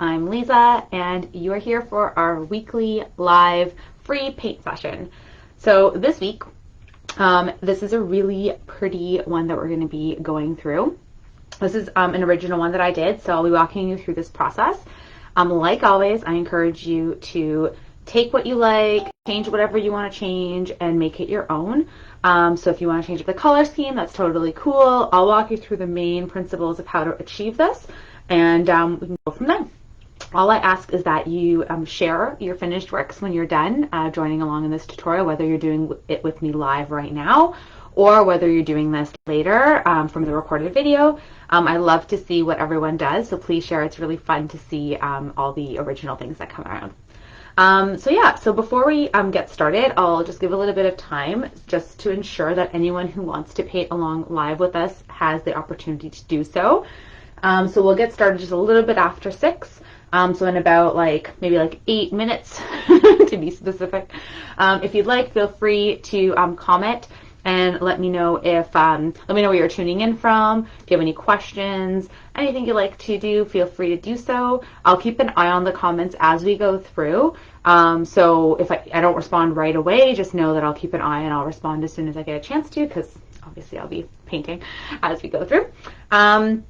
I'm Lisa, and you are here for our weekly live free paint session. So this week, this is a really pretty one that we're going to be going through. This is an original one that I did, so I'll be walking you through this process. Like always, I encourage you to take what you like, change whatever you want to change, and make it your own. So if you want to change the color scheme, that's totally cool. I'll walk you through the main principles of how to achieve this, and we can go from there. All I ask is that you share your finished works when you're done joining along in this tutorial, whether you're doing it with me live right now or whether you're doing this later from the recorded video. I love to see what everyone does, so please share. It's really fun to see all the original things that come around. So before we get started, I'll just give a little bit of time just to ensure that anyone who wants to paint along live with us has the opportunity to do so. So we'll get started just a little bit after 6. So in about maybe 8 minutes to be specific. If you'd like, feel free to comment and let me know where you're tuning in from. If you have any questions, anything you'd like to do, feel free to do so. I'll keep an eye on the comments as we go through. So if I don't respond right away, just know that I'll keep an eye and I'll respond as soon as I get a chance to, because obviously I'll be painting as we go through. And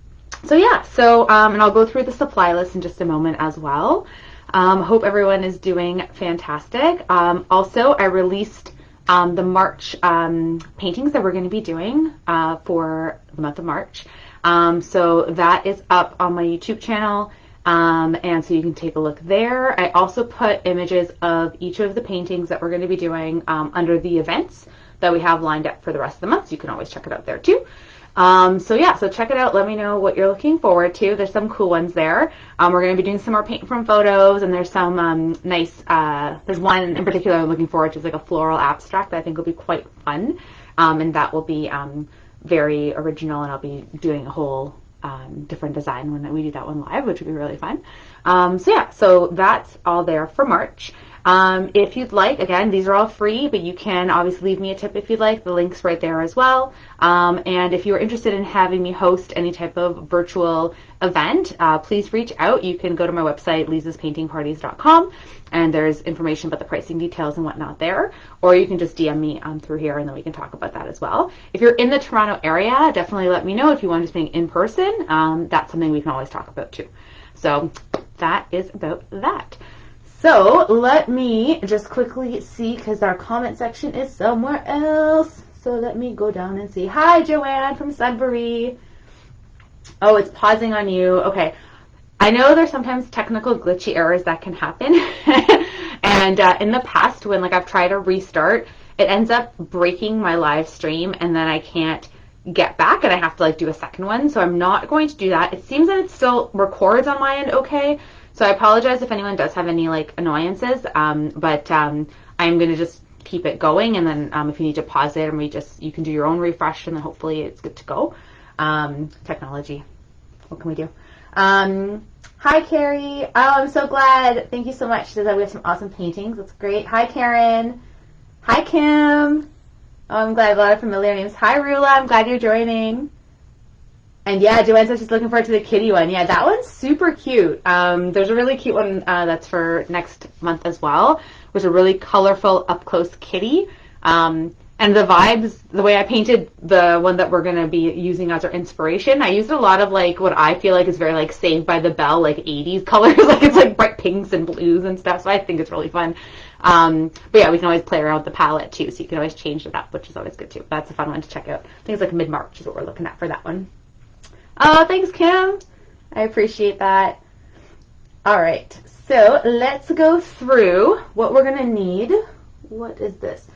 I'll go through the supply list in just a moment as well. Hope everyone is doing fantastic. Also, I released the March paintings that we're going to be doing for the month of March. So that is up on my YouTube channel, and so you can take a look there. I also put images of each of the paintings that we're going to be doing under the events that we have lined up for the rest of the month, so you can always check it out there too. So check it out. Let me know what you're looking forward to. There's some cool ones there. We're going to be doing some more paint from photos, and there's some there's one in particular I'm looking forward to. It's like a floral abstract that I think will be quite fun, and that will be very original, and I'll be doing a whole different design when we do that one live, which would be really fun. So that's all there for March. If you'd like, again, these are all free, but you can obviously leave me a tip if you'd like. The link's right there as well. And if you're interested in having me host any type of virtual event, please reach out. You can go to my website, lisaspaintingparties.com, and there's information about the pricing details and whatnot there. Or you can just DM me through here, and then we can talk about that as well. If you're in the Toronto area, definitely let me know if you want to paint in person. That's something we can always talk about too. So that is about that. So let me just quickly see, because our comment section is somewhere else. So let me go down and see. Hi, Joanne from Sudbury. Oh, it's pausing on you. Okay. I know there's sometimes technical glitchy errors that can happen. And in the past, when I've tried to restart, it ends up breaking my live stream, and then I can't get back, and I have to do a second one. So I'm not going to do that. It seems that it still records on my end okay. So I apologize if anyone does have any annoyances, but I'm going to just keep it going, and then if you need to pause it, and you can do your own refresh, and then hopefully it's good to go. Technology, what can we do? Hi, Carrie. Oh, I'm so glad. Thank you so much. She says that we have some awesome paintings. That's great. Hi, Karen. Hi, Kim. Oh, I'm glad I have a lot of familiar names. Hi, Rula. I'm glad you're joining. And yeah, Joanne says she's looking forward to the kitty one. Yeah, that one's super cute. There's a really cute one that's for next month as well, which is a really colorful up-close kitty. And the vibes, the way I painted the one that we're going to be using as our inspiration, I used a lot of what I feel like is very Saved by the Bell, 80s colors. It's bright pinks and blues and stuff, so I think it's really fun. But yeah, we can always play around with the palette too, so you can always change it up, which is always good too. That's a fun one to check out. I think it's mid-March is what we're looking at for that one. Oh, thanks, Kim. I appreciate that. All right, so let's go through what we're going to need. What is this?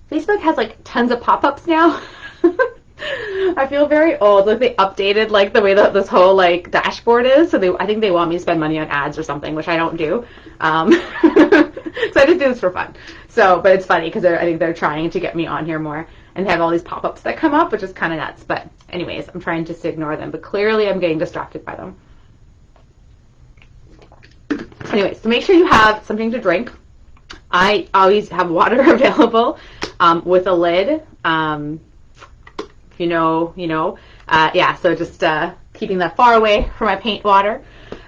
Facebook has tons of pop-ups now. I feel very old. They updated the way that this whole dashboard is. So I think they want me to spend money on ads or something, which I don't do. So I just do this for fun. But it's funny because I think they're trying to get me on here more, and have all these pop-ups that come up, which is kind of nuts. But anyways, I'm trying just to ignore them, but clearly I'm getting distracted by them. Anyways, so make sure you have something to drink. I always have water available with a lid. If you know, yeah, so just keeping that far away from my paint water.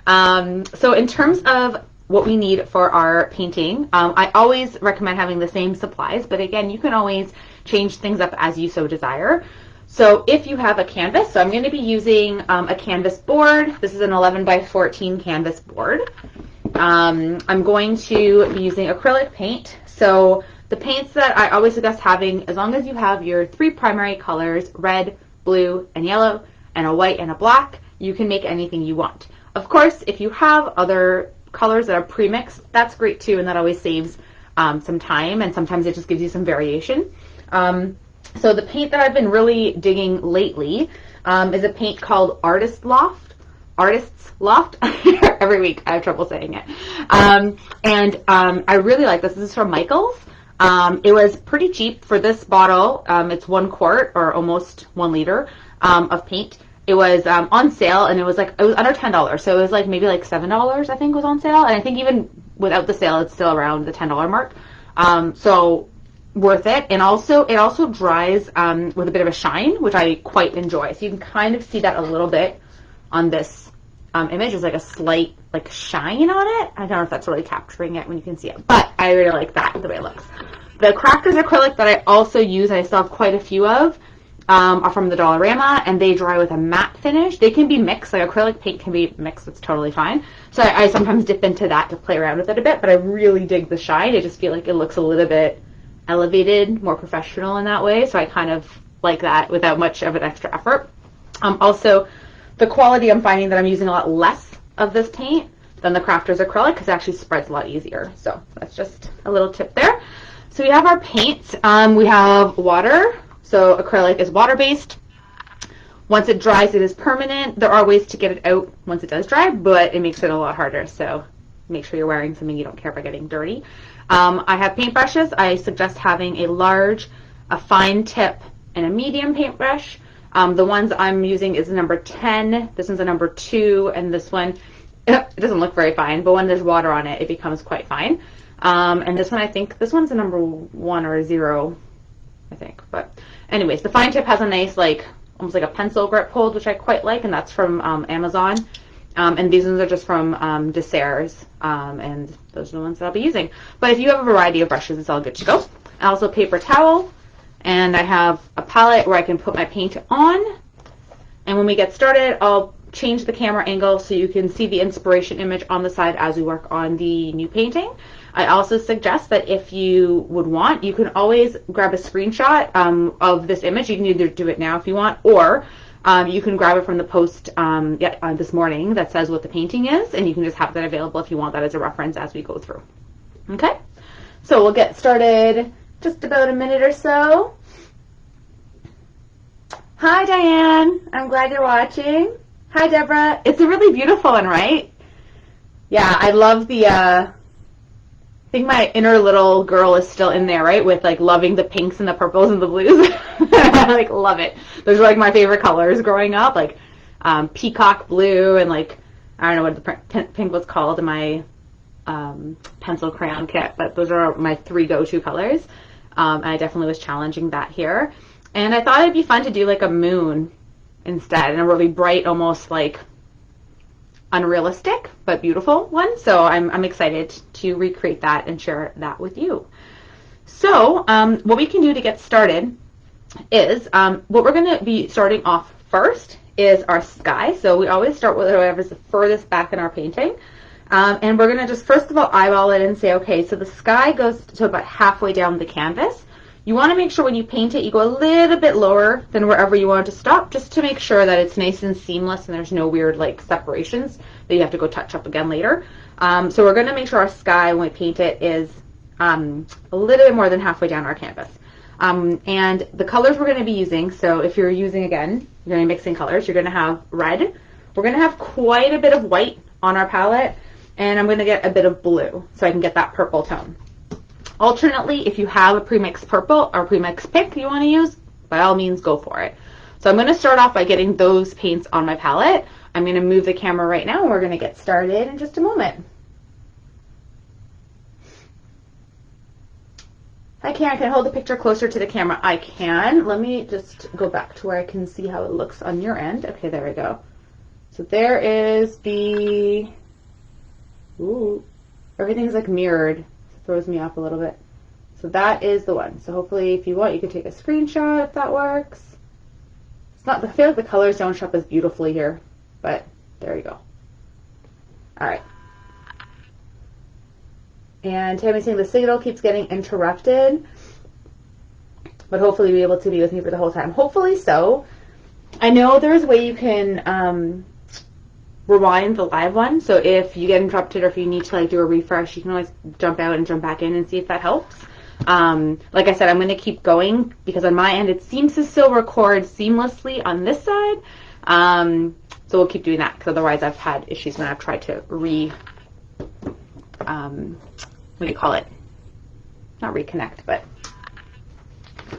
So in terms of what we need for our painting, I always recommend having the same supplies, but again, you can always change things up as you so desire. So if you have a canvas, so I'm going to be using a canvas board. This is an 11 by 14 canvas board. I'm going to be using acrylic paint. So the paints that I always suggest having, as long as you have your 3 primary colors, red, blue, and yellow, and a white and a black, you can make anything you want. Of course, if you have other colors that are pre-mixed, that's great too, and that always saves some time, and sometimes it just gives you some variation. So the paint that I've been really digging lately is a paint called Artist's Loft. Every week I have trouble saying it. I really like this. This is from Michaels. It was pretty cheap for this bottle. It's 1 quart or almost 1 liter of paint. It was on sale, and it was under $10. So it was like maybe like $7, I think, was on sale. And I think even without the sale, it's still around the $10 mark. So worth it. And also, it also dries with a bit of a shine, which I quite enjoy. So you can kind of see that a little bit on this image. There's like a slight like shine on it. I don't know if that's really capturing it when you can see it, but I really like that, the way it looks. The Crafters acrylic that I also use, and I still have quite a few of, are from the Dollarama, and they dry with a matte finish. They can be mixed, like acrylic paint can be mixed, it's totally fine. So I sometimes dip into that to play around with it a bit, but I really dig the shine. I just feel like it looks a little bit elevated, more professional in that way, so I kind of like that without much of an extra effort. Also, the quality, I'm finding that I'm using a lot less of this paint than the Crafters acrylic because it actually spreads a lot easier. So that's just a little tip there. So we have our paint. We have water. So acrylic is water-based. Once it dries, it is permanent. There are ways to get it out once it does dry, but it makes it a lot harder. So make sure you're wearing something you don't care about getting dirty. I have paintbrushes. I suggest having a large, a fine tip, and a medium paintbrush. The ones I'm using is number 10. This one's a number 2, and this one, it doesn't look very fine, but when there's water on it, it becomes quite fine. And this one, I think, this one's a number 1 or a 0, I think. But anyways, the fine tip has a nice, like, almost like a pencil grip hold, which I quite like, and that's from Amazon. And these ones are just from Desserts, and those are the ones that I'll be using. But if you have a variety of brushes, it's all good to go. Also, paper towel, and I have a palette where I can put my paint on. And when we get started, I'll change the camera angle so you can see the inspiration image on the side as we work on the new painting. I also suggest that if you would want, you can always grab a screenshot of this image. You can either do it now if you want, or you can grab it from the post this morning that says what the painting is, and you can just have that available if you want that as a reference as we go through. Okay, so we'll get started just about a minute or so. Hi, Diane. I'm glad you're watching. Hi, Deborah. It's a really beautiful one, right? Yeah, I love the, I think my inner little girl is still in there, right? With like loving the pinks and the purples and the blues. I like love it. Those are like my favorite colors growing up, like peacock blue and like, I don't know what the pink was called in my pencil crayon kit, but those are my 3 go-to colors. I definitely was challenging that here. And I thought it'd be fun to do like a moon instead, and a really bright, almost like unrealistic but beautiful one. So I'm excited to recreate that and share that with you. So what we can do to get started is what we're going to be starting off first is our sky. So we always start with whatever's the furthest back in our painting. And we're going to just first of all eyeball it and say, okay, so the sky goes to about halfway down the canvas. You want to make sure when you paint it, you go a little bit lower than wherever you want it to stop, just to make sure that it's nice and seamless and there's no weird like separations that you have to go touch up again later. So we're going to make sure our sky, when we paint it, is a little bit more than halfway down our canvas. And the colors we're going to be using, so if you're using, again, you're going to be mixing colors, you're going to have red. We're going to have quite a bit of white on our palette, and I'm going to get a bit of blue so I can get that purple tone. Alternately, if you have a pre-mixed purple or pre-mixed pink you want to use, by all means go for it. So I'm going to start off by getting those paints on my palette. I'm going to move the camera right now and we're going to get started in just a moment. Hi Karen, can I hold the picture closer to the camera? I can. Let me just go back to where I can see how it looks on your end. Okay, there we go. So there is the, ooh, everything's like mirrored. It throws me off a little bit. So that is the one. So hopefully if you want, you could take a screenshot if that works. It's not, I feel like the colors don't show up as beautifully here, but there you go. All right. And Tammy's saying the signal keeps getting interrupted, but hopefully you'll be able to be with me for the whole time. Hopefully so. I know there's a way you can rewind the live one, so if you get interrupted or if you need to like do a refresh, you can always jump out and jump back in and see if that helps. Like I said, I'm going to keep going because on my end it seems to still record seamlessly on this side. So we'll keep doing that because otherwise I've had issues when I've tried to what do you call it? Not reconnect, but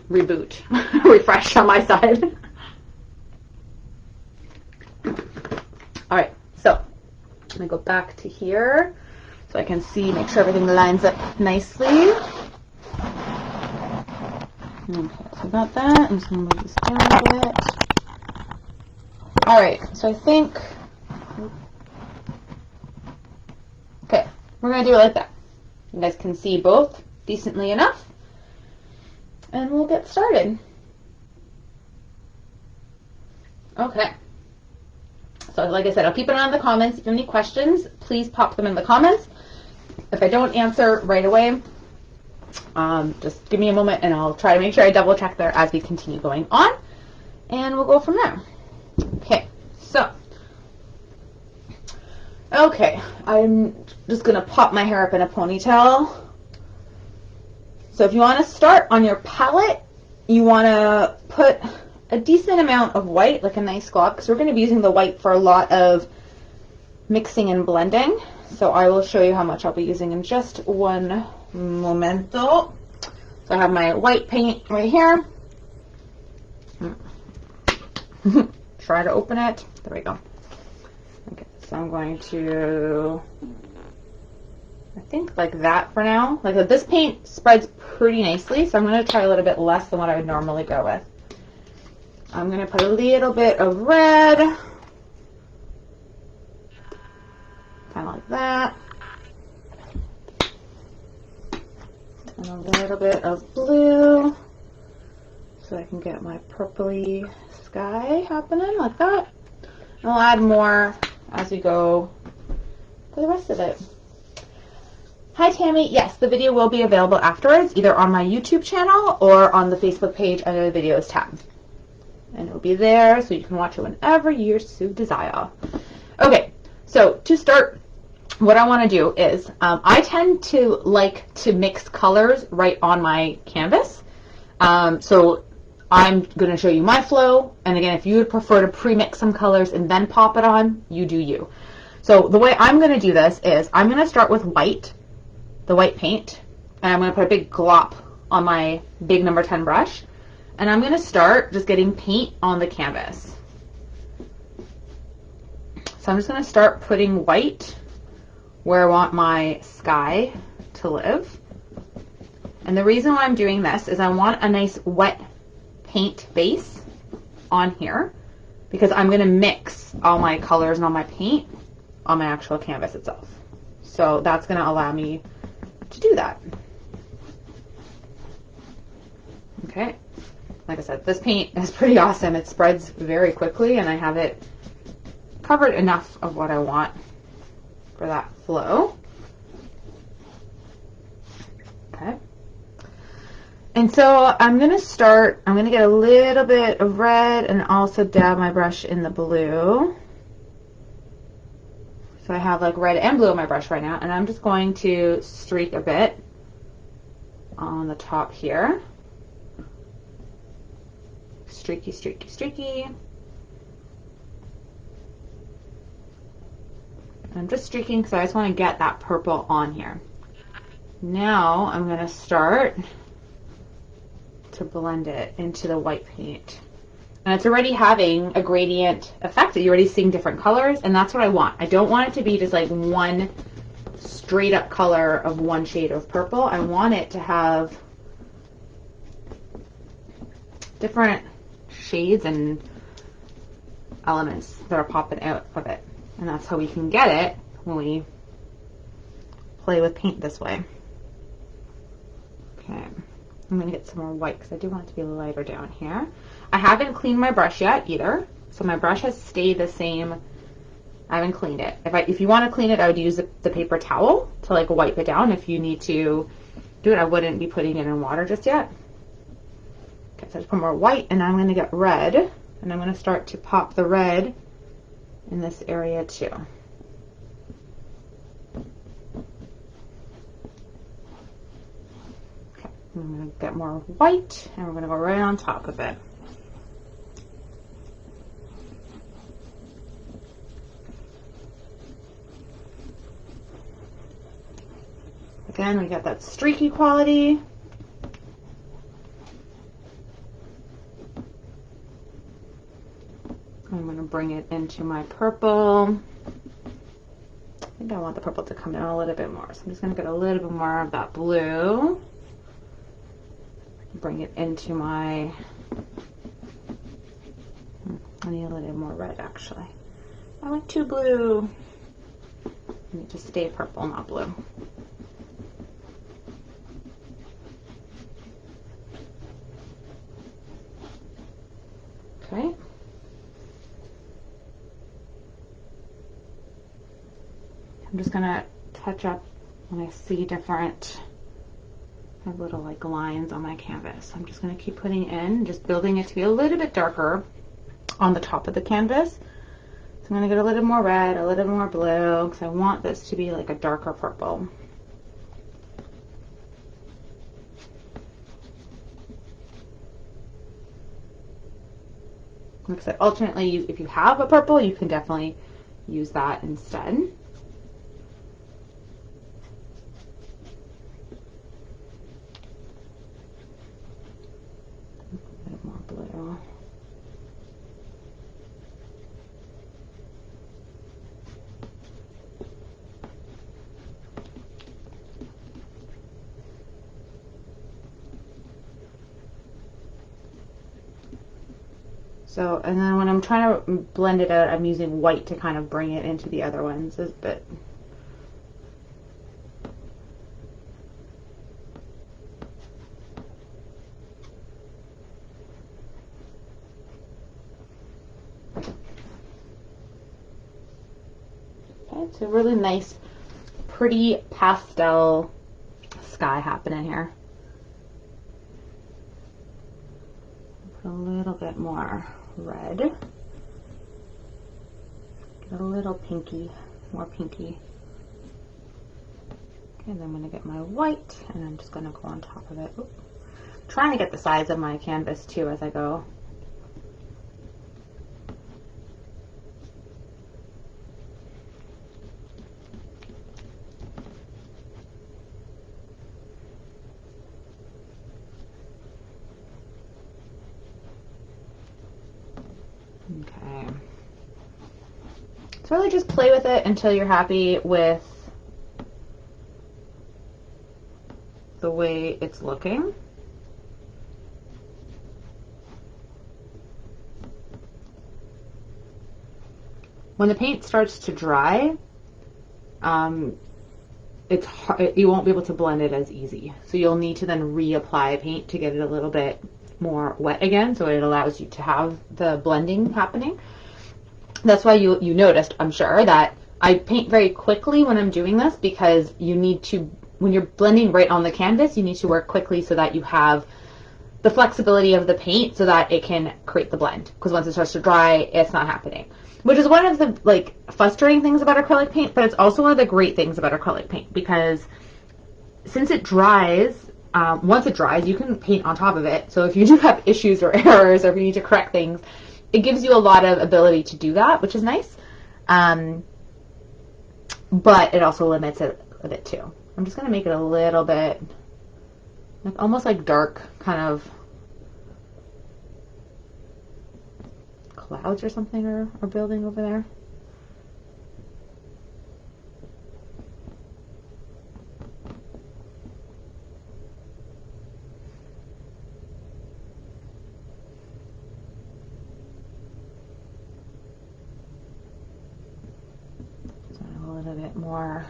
reboot, refresh on my side. All right, so I'm gonna go back to here so I can see, make sure everything lines up nicely. Okay, so I got that. I'm just gonna move this down a little bit. All right, so I think, okay, we're gonna do it like that. You guys can see both decently enough, and we'll get started. Okay. So like I said, I'll keep an eye on the comments. If you have any questions, please pop them in the comments. If I don't answer right away, just give me a moment and I'll try to make sure I double check there as we continue going on, and we'll go from there. Okay, so, okay, I'm just gonna pop my hair up in a ponytail. So if you want to start on your palette, you want to put a decent amount of white, like a nice glob, because we're going to be using the white for a lot of mixing and blending. So I will show you how much I'll be using in just one momento. So I have my white paint right here. Try to open it. There we go. Okay, so I'm going to, I think like that for now. Like this paint spreads pretty nicely, so I'm going to try a little bit less than what I would normally go with. I'm going to put a little bit of red, kind of like that, and a little bit of blue, so I can get my purpley sky happening like that. And I'll add more as we go for the rest of it. Hi Tammy, yes, the video will be available afterwards, either on my YouTube channel or on the Facebook page under the videos tab. And it'll be there so you can watch it whenever you so desire. Okay, so to start, what I want to do is, I tend to like to mix colors right on my canvas. So I'm going to show you my flow, and again, if you would prefer to pre-mix some colors and then pop it on, you do you. So the way I'm going to do this is, I'm going to start with white, the white paint, and I'm going to put a big glop on my big number 10 brush. And I'm going to start just getting paint on the canvas. So I'm just going to start putting white where I want my sky to live. And the reason why I'm doing this is I want a nice wet paint base on here, because I'm going to mix all my colors and all my paint on my actual canvas itself. So that's going to allow me to do that. Okay. Like I said, this paint is pretty awesome. It spreads very quickly, and I have it covered enough of what I want for that flow. Okay. And so I'm going to start, I'm going to get a little bit of red and also dab my brush in the blue. So I have like red and blue on my brush right now, and I'm just going to streak a bit on the top here. Streaky, streaky, streaky. I'm just streaking because I just want to get that purple on here. Now I'm going to start to blend it into the white paint. And it's already having a gradient effect. You're already seeing different colors, and that's what I want. I don't want it to be just like one straight up color of one shade of purple. I want it to have different shades and elements that are popping out of it. And that's how we can get it when we play with paint this way. Okay, I'm going to get some more white because I do want it to be lighter down here. I haven't cleaned my brush yet either, so my brush has stayed the same. I haven't cleaned it. If you want to clean it, I would use the paper towel to like wipe it down. If you need to do it, I wouldn't be putting it in water just yet. Okay, so I just put more white, and I'm going to get red, and I'm going to start to pop the red in this area too. Okay, I'm going to get more white, and we're going to go right on top of it. Again, we got that streaky quality. I'm going to bring it into my purple. I think I want the purple to come down a little bit more. So I'm just going to get a little bit more of that blue. Bring it into my, I need a little bit more red actually. I went too blue. I need to stay purple, not blue. Okay. I'm just gonna touch up when I see different little like lines on my canvas. I'm just gonna keep putting in, just building it to be a little bit darker on the top of the canvas. So I'm gonna get a little more red, a little more blue, because I want this to be like a darker purple. Like I said, alternately, if you have a purple, you can definitely use that instead. A bit more blue. So, and then when I'm trying to blend it out, I'm using white to kind of bring it into the other ones a bit. Okay, it's a really nice, pretty pastel sky happening here. Put a little bit more red. Get a little pinky, more pinky. Okay, then I'm going to get my white, and I'm just going to go on top of it. Oop. Trying to get the size of my canvas too as I go. Okay. So really just play with it until you're happy with the way it's looking. When the paint starts to dry, it's hard, you won't be able to blend it as easy. So you'll need to then reapply paint to get it a little bit more wet again, so it allows you to have the blending happening. That's why you noticed, I'm sure, that I paint very quickly when I'm doing this, because you need to, when you're blending right on the canvas, you need to work quickly so that you have the flexibility of the paint so that it can create the blend, because once it starts to dry, it's not happening. Which is one of the like frustrating things about acrylic paint, but it's also one of the great things about acrylic paint, because since it dries, once it dries, you can paint on top of it. So if you do have issues or errors, or if you need to correct things, it gives you a lot of ability to do that, which is nice. But it also limits it a bit too. I'm just going to make it a little bit, like almost like dark kind of clouds or something are building over there. more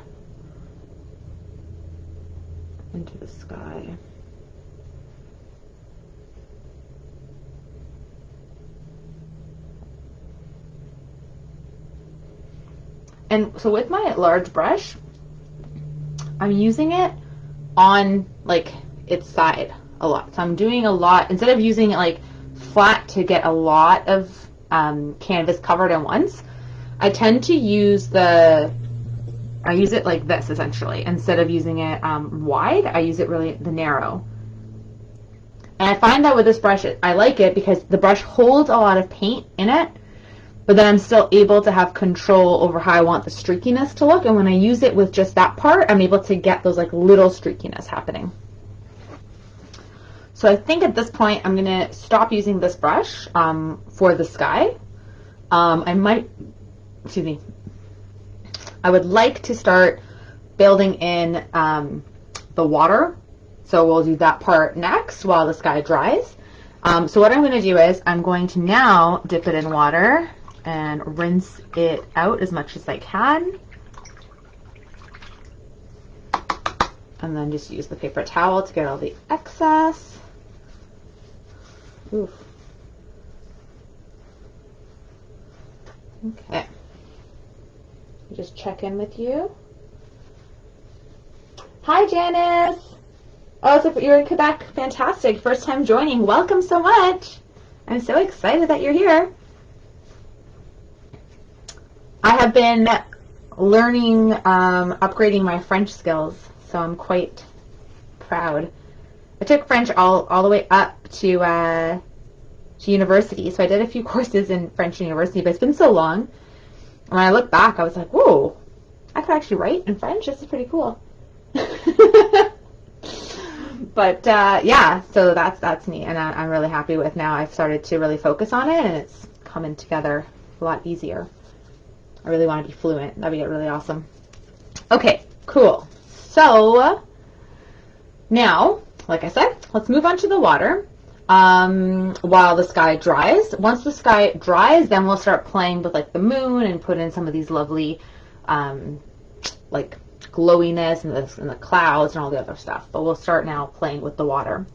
into the sky. And so with my large brush, I'm using it on like its side a lot. So I'm doing a lot, instead of using it like flat to get a lot of canvas covered at once, I tend to use I use it like this essentially. Instead of using it wide, I use it really the narrow. And I find that with this brush, I like it because the brush holds a lot of paint in it, but then I'm still able to have control over how I want the streakiness to look. And when I use it with just that part, I'm able to get those like little streakiness happening. So I think at this point, I'm going to stop using this brush for the sky. I would like to start building in the water. So we'll do that part next while the sky dries. So what I'm going to do is I'm going to now dip it in water and rinse it out as much as I can. And then just use the paper towel to get all the excess. Oof. Okay. Just check in with you. Hi, Janice. Oh, so you're in Quebec. Fantastic. First time joining. Welcome so much. I'm so excited that you're here. I have been learning, upgrading my French skills, so I'm quite proud. I took French all the way up to university, so I did a few courses in French university, but it's been so long. And when I look back, I was like, whoa, I could actually write in French. This is pretty cool. But yeah, so that's neat, and I'm really happy with now. I've started to really focus on it, and it's coming together a lot easier. I really want to be fluent. That'd be really awesome. Okay, cool. So now, like I said, let's move on to the water while the sky dries. Once the sky dries, then we'll start playing with like the moon and put in some of these lovely like glowiness and the clouds and all the other stuff. But we'll start now playing with the water.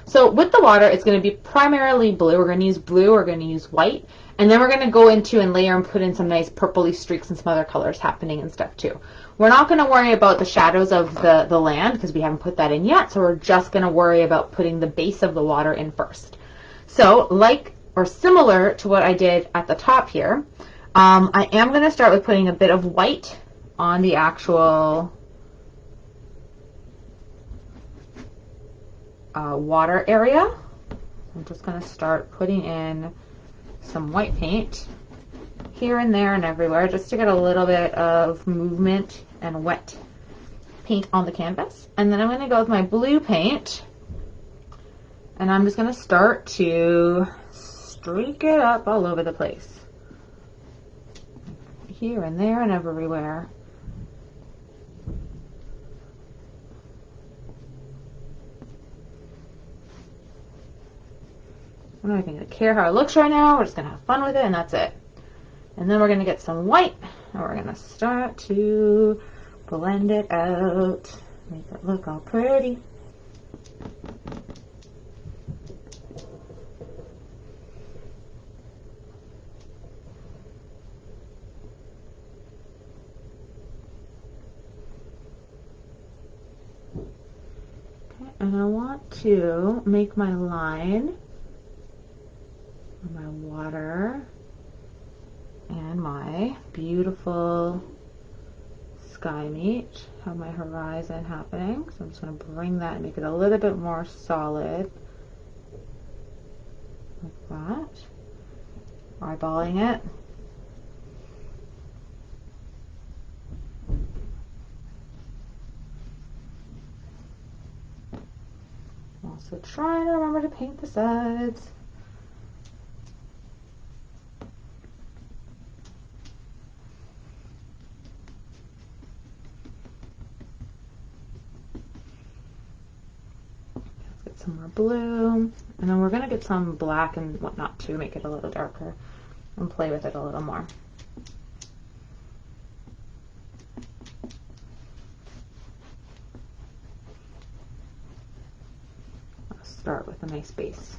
So with the water, it's going to be primarily blue. We're going to use blue, we're going to use white, and then we're going to go into and layer and put in some nice purpley streaks and some other colors happening and stuff too. We're not going to worry about the shadows of the land because we haven't put that in yet, so we're just going to worry about putting the base of the water in first. So like or similar to what I did at the top here, I am going to start with putting a bit of white on the actual water area. I'm just going to start putting in some white paint here and there and everywhere just to get a little bit of movement and wet paint on the canvas. And then I'm going to go with my blue paint, and I'm just going to start to streak it up all over the place, here and there and everywhere. I'm not even going to care how it looks right now. We're just going to have fun with it, and that's it. And then we're going to get some white, and we're going to start to blend it out, make it look all pretty. Okay, and I want to make my line my water and my beautiful sky meet, have my horizon happening. So I'm just going to bring that and make it a little bit more solid, like that. Eyeballing it. Also trying to remember to paint the sides. Some more blue, and then we're going to get some black and whatnot to make it a little darker and play with it a little more. start with a nice base.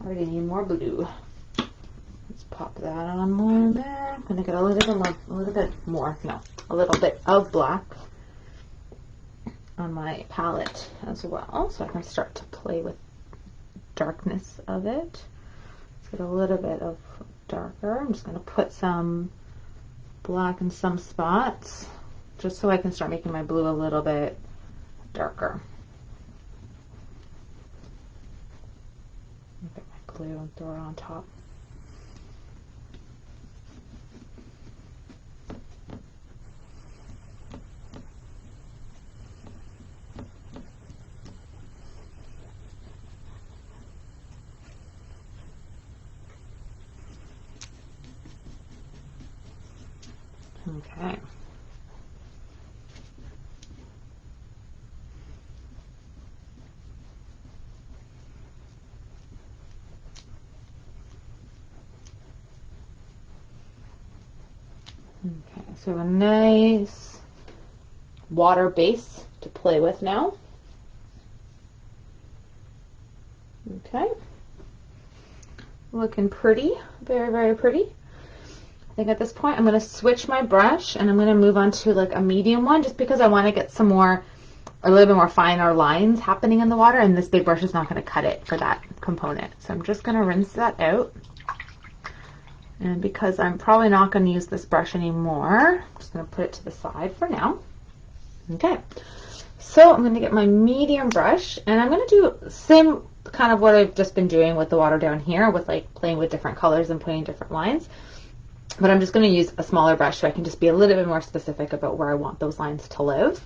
Already need more blue. Let's pop that on more there. I'm gonna get a little bit of black on my palette as well, so I can start to play with darkness of it. Let's get a little bit of darker. I'm just gonna put some black in some spots, just so I can start making my blue a little bit darker. Get my glue and throw it on top. Okay. Okay, so a nice water base to play with now. Okay. Looking pretty, very, very pretty. I think at this point I'm going to switch my brush and I'm going to move on to like a medium one, just because I want to get a little bit more finer lines happening in the water, and this big brush is not going to cut it for that component. So I'm just going to rinse that out. And because I'm probably not going to use this brush anymore, I'm just going to put it to the side for now. Okay, so I'm going to get my medium brush and I'm going to do same kind of what I've just been doing with the water down here, with like playing with different colors and putting different lines. But I'm just going to use a smaller brush so I can just be a little bit more specific about where I want those lines to live.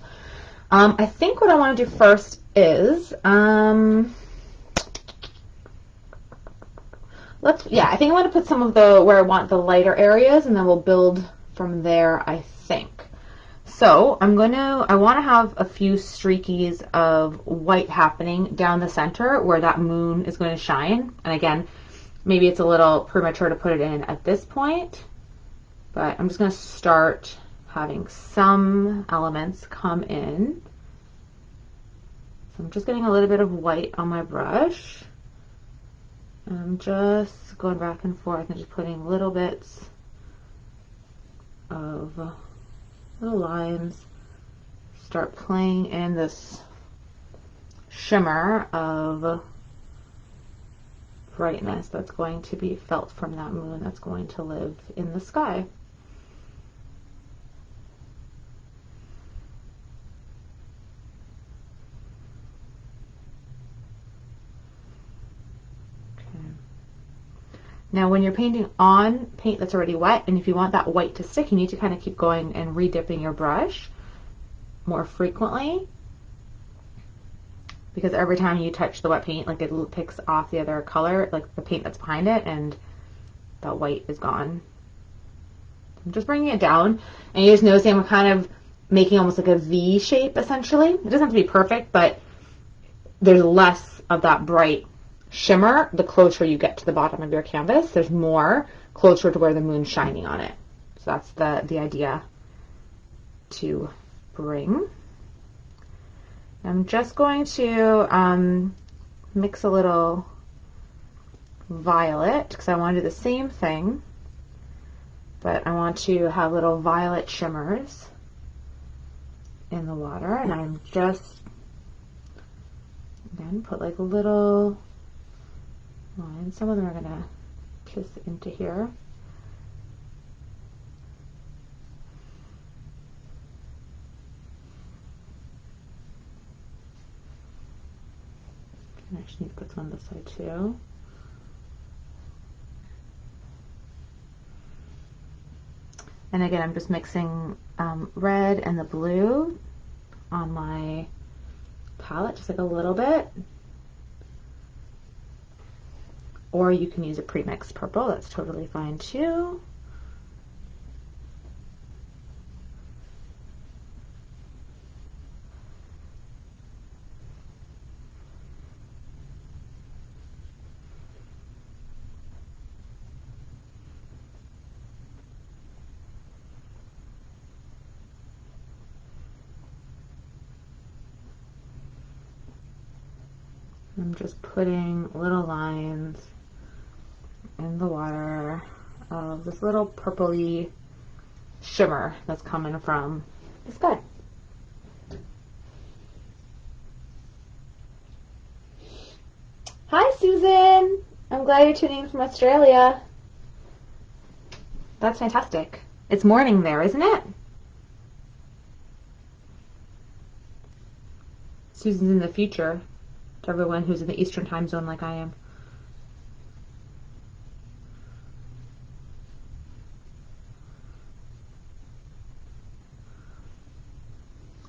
I think what I want to do first is, I think I want to put some of where I want the lighter areas, and then we'll build from there, I think. So I want to have a few streakies of white happening down the center where that moon is going to shine. And again, maybe it's a little premature to put it in at this point, but I'm just going to start having some elements come in. So I'm just getting a little bit of white on my brush. And I'm just going back and forth and just putting little bits of little lines. Start playing in this shimmer of brightness that's going to be felt from that moon that's going to live in the sky. Now when you're painting on paint that's already wet, and if you want that white to stick, you need to kind of keep going and re-dipping your brush more frequently, because every time you touch the wet paint, like, it picks off the other color, like the paint that's behind it, and that white is gone. I'm just bringing it down, and you just notice I'm kind of making almost like a V shape essentially. It doesn't have to be perfect, but there's less of that bright shimmer the closer you get to the bottom of your canvas. There's more closer to where the moon's shining on it. So that's the idea to bring. I'm just going to mix a little violet, because I want to do the same thing, but I want to have little violet shimmers in the water, and I'm just, again, put like little lines. Some of them are going to kiss into here. I actually need to put some on this side too. And again, I'm just mixing red and the blue on my palette, just like a little bit. Or you can use a pre-mixed purple, that's totally fine too. I'm just putting little lines in the water of this little purpley shimmer that's coming from the sky. Hi, Susan. I'm glad you're tuning in from Australia. That's fantastic. It's morning there, isn't it? Susan's in the future to everyone who's in the Eastern time zone like I am.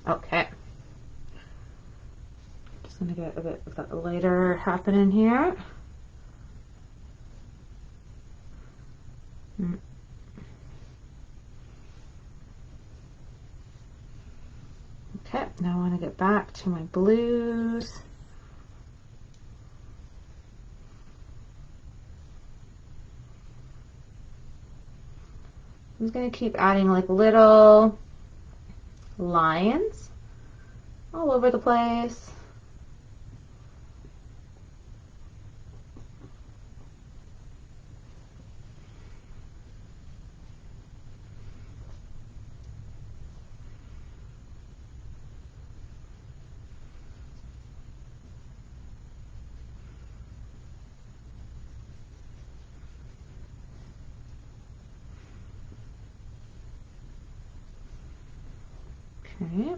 Okay. Just gonna get a bit of that lighter happening here. Okay, now I want to get back to my blues. I'm just going to keep adding like little lines all over the place. Okay.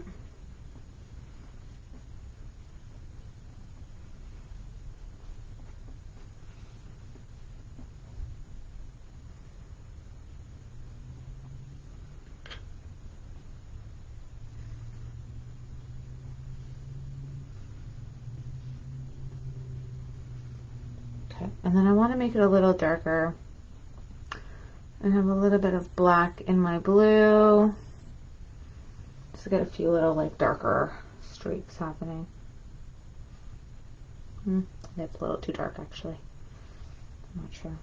Okay, and then I want to make it a little darker and have a little bit of black in my blue. Just to get a few little like darker streaks happening. That's a little too dark actually. I'm not sure.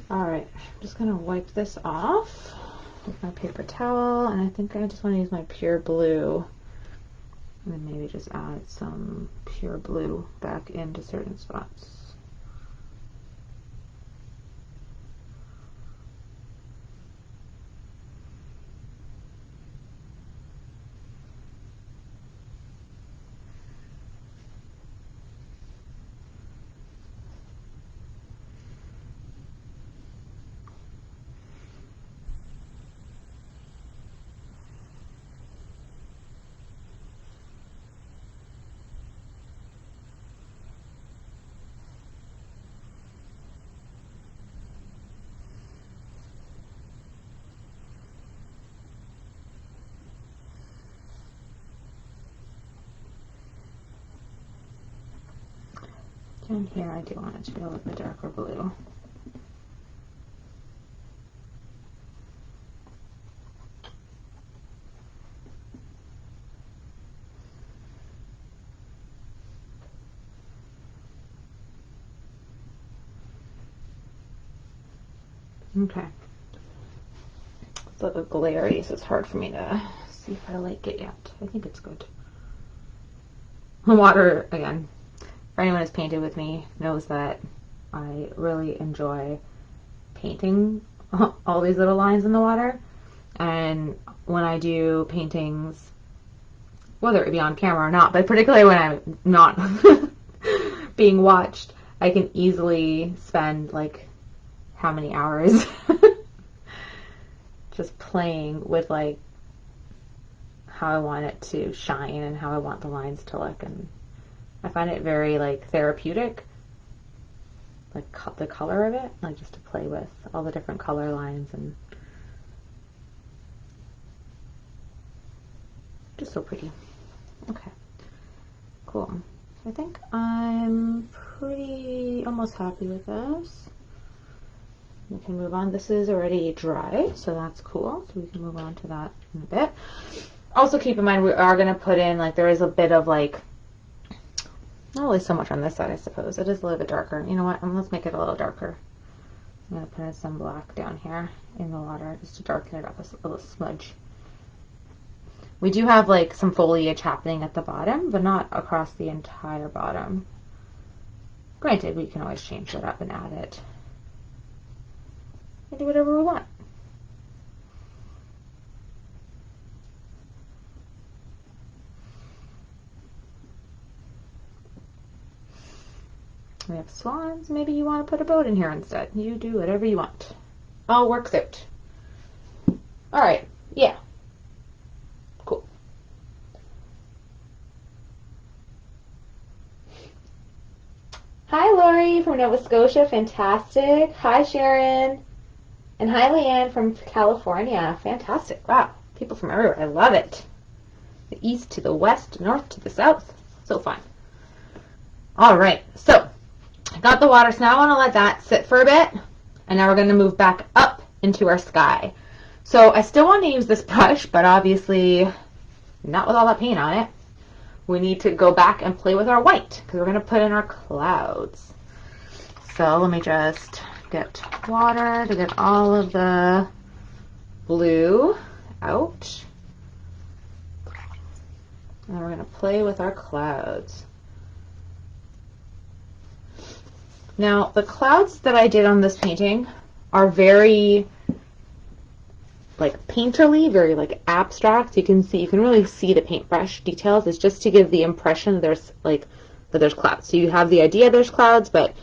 Alright, I'm just going to wipe this off with my paper towel, and I think I just want to use my pure blue, and then maybe just add some pure blue back into certain spots. Down here I do want it to be a little bit darker blue. Okay. It's a little glary, so it's hard for me to see if I like it yet. I think it's good. The water, again, for anyone who's painted with me knows that I really enjoy painting all these little lines in the water. And when I do paintings, whether it be on camera or not, but particularly when I'm not being watched, I can easily spend like how many hours just playing with like how I want it to shine and how I want the lines to look, and I find it very like therapeutic, like the color of it, like just to play with all the different color lines, and just so pretty. Okay, cool. I think I'm pretty almost happy with this. We can move on. This is already dry, so that's cool. So we can move on to that in a bit. Also keep in mind we are going to put in, like, there is a bit of, like, not really so much on this side, I suppose. It is a little bit darker. You know what? Let's make it a little darker. I'm going to put in some black down here in the water just to darken it up a little smudge. We do have, like, some foliage happening at the bottom, but not across the entire bottom. Granted, we can always change that up and add it. And do whatever we want. We have swans. Maybe you want to put a boat in here instead. You do whatever you want. All works out. All right. Yeah. Cool. Hi, Lori from Nova Scotia. Fantastic. Hi, Sharon. And hi, Leanne from California. Fantastic. Wow. People from everywhere. I love it. The east to the west, north to the south. So fun. All right. So I got the water, so now I want to let that sit for a bit, and now we're going to move back up into our sky. So I still want to use this brush, but obviously not with all that paint on it. We need to go back and play with our white, because we're going to put in our clouds. So let me just get water to get all of the blue out. And we're going to play with our clouds. Now, the clouds that I did on this painting are very, like, painterly, very, like, abstract. You can really see the paintbrush details. It's just to give the impression that there's clouds. So you have the idea there's clouds, but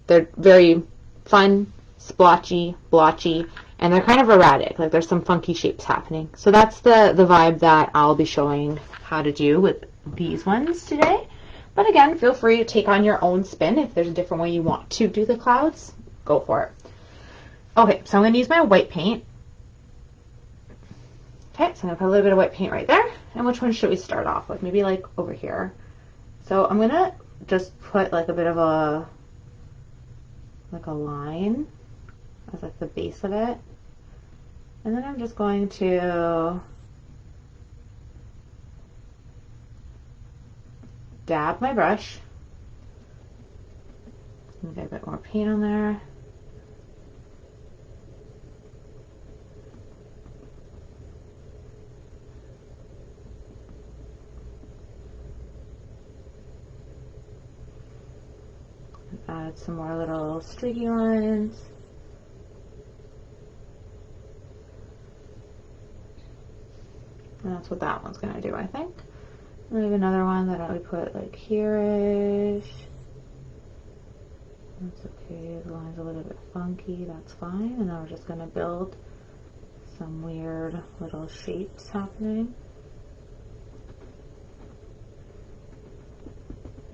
they're very fun, splotchy, blotchy, and they're kind of erratic. Like, there's some funky shapes happening. So that's the vibe that I'll be showing how to do with these ones today. But again, feel free to take on your own spin. If there's a different way you want to do the clouds, go for it. Okay, so I'm going to use my white paint. Okay, so I'm going to put a little bit of white paint right there. And which one should we start off with? Maybe like over here. So I'm going to just put like a bit of a line as like the base of it. And then I'm just going to dab my brush. Get a bit more paint on there. Add some more little streaky lines. And that's what that one's going to do, I think. And we have another one that I would put like here-ish. That's okay. The line's a little bit funky. That's fine. And now we're just going to build some weird little shapes happening.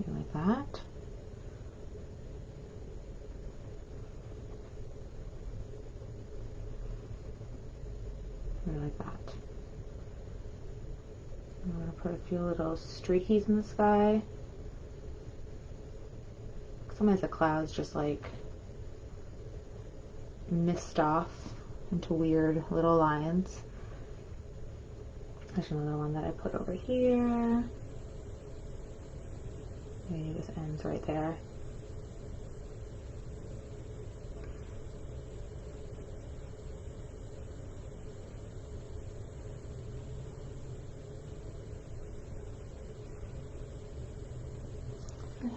Like that. Like that. I'm going to put a few little streakies in the sky. Sometimes the clouds just like mist off into weird little lines. There's another one that I put over here. Maybe it just ends right there.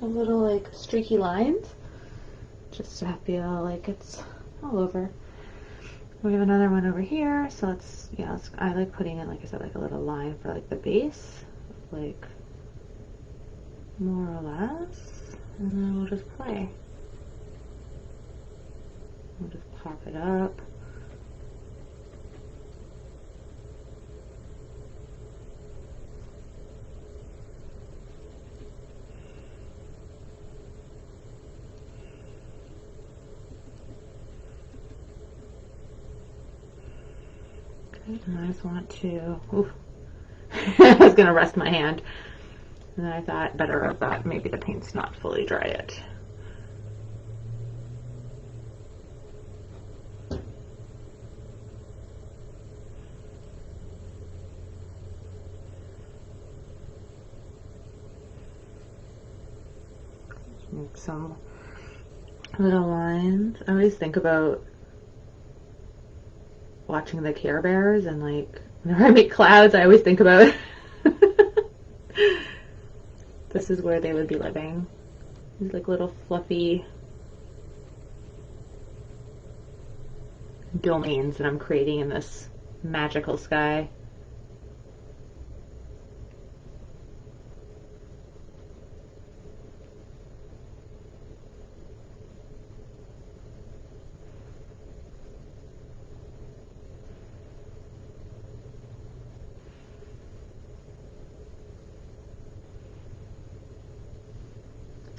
Little like streaky lines just to feel like it's all over. We have another one over here, so I like putting in, like I said, like a little line for like the base, like more or less, and then we'll just play. We'll just pop it up. And I just want to, I was going to rest my hand. And then I thought better of that, maybe the paint's not fully dry yet. Make some little lines. I always think about watching the Care Bears, and like whenever I make clouds, I always think about this is where they would be living. These like little fluffy domains that I'm creating in this magical sky.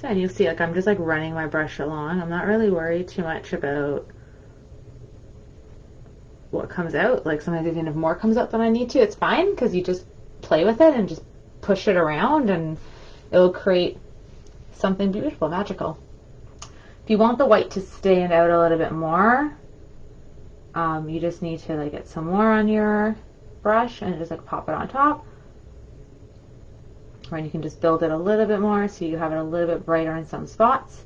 And you'll see, like, I'm just like running my brush along. I'm not really worried too much about what comes out. Like, sometimes even if more comes out than I need to, it's fine, because you just play with it and just push it around and it'll create something beautiful, magical. If you want the white to stand out a little bit more, you just need to like get some more on your brush and just like pop it on top. Or you can just build it a little bit more so you have it a little bit brighter in some spots.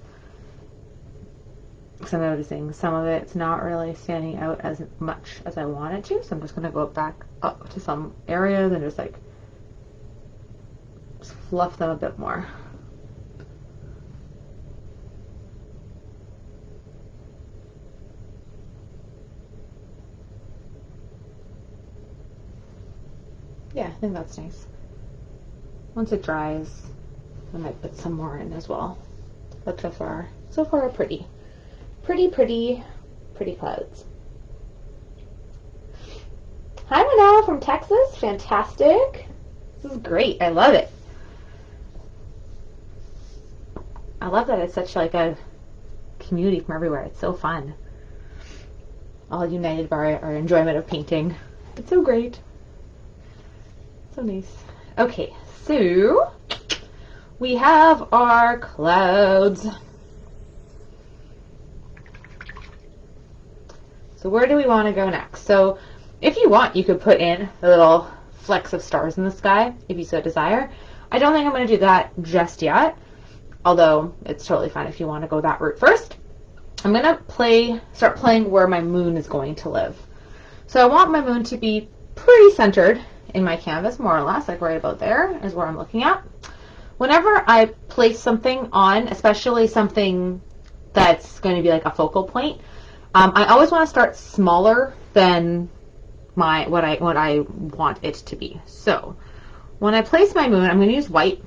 Because I'm noticing some of it's not really standing out as much as I want it to. So I'm just going to go back up to some areas and just like fluff them a bit more. Yeah, I think that's nice. Once it dries, I might put some more in as well. But so far pretty. Pretty clouds. Hi Manal from Texas, fantastic. This is great, I love it. I love that it's such like a community from everywhere. It's so fun. All united by our enjoyment of painting. It's so great. So nice. Okay, so we have our clouds. So where do we want to go next? So if you want, you could put in a little flecks of stars in the sky if you so desire. I don't think I'm going to do that just yet, although it's totally fine if you want to go that route first. I'm going to start playing where my moon is going to live. So I want my moon to be pretty centered in my canvas, more or less, like right about there is where I'm looking at. Whenever I place something on, especially something that's going to be like a focal point, I always want to start smaller than what I want it to be. So when I place my moon, I'm going to use white,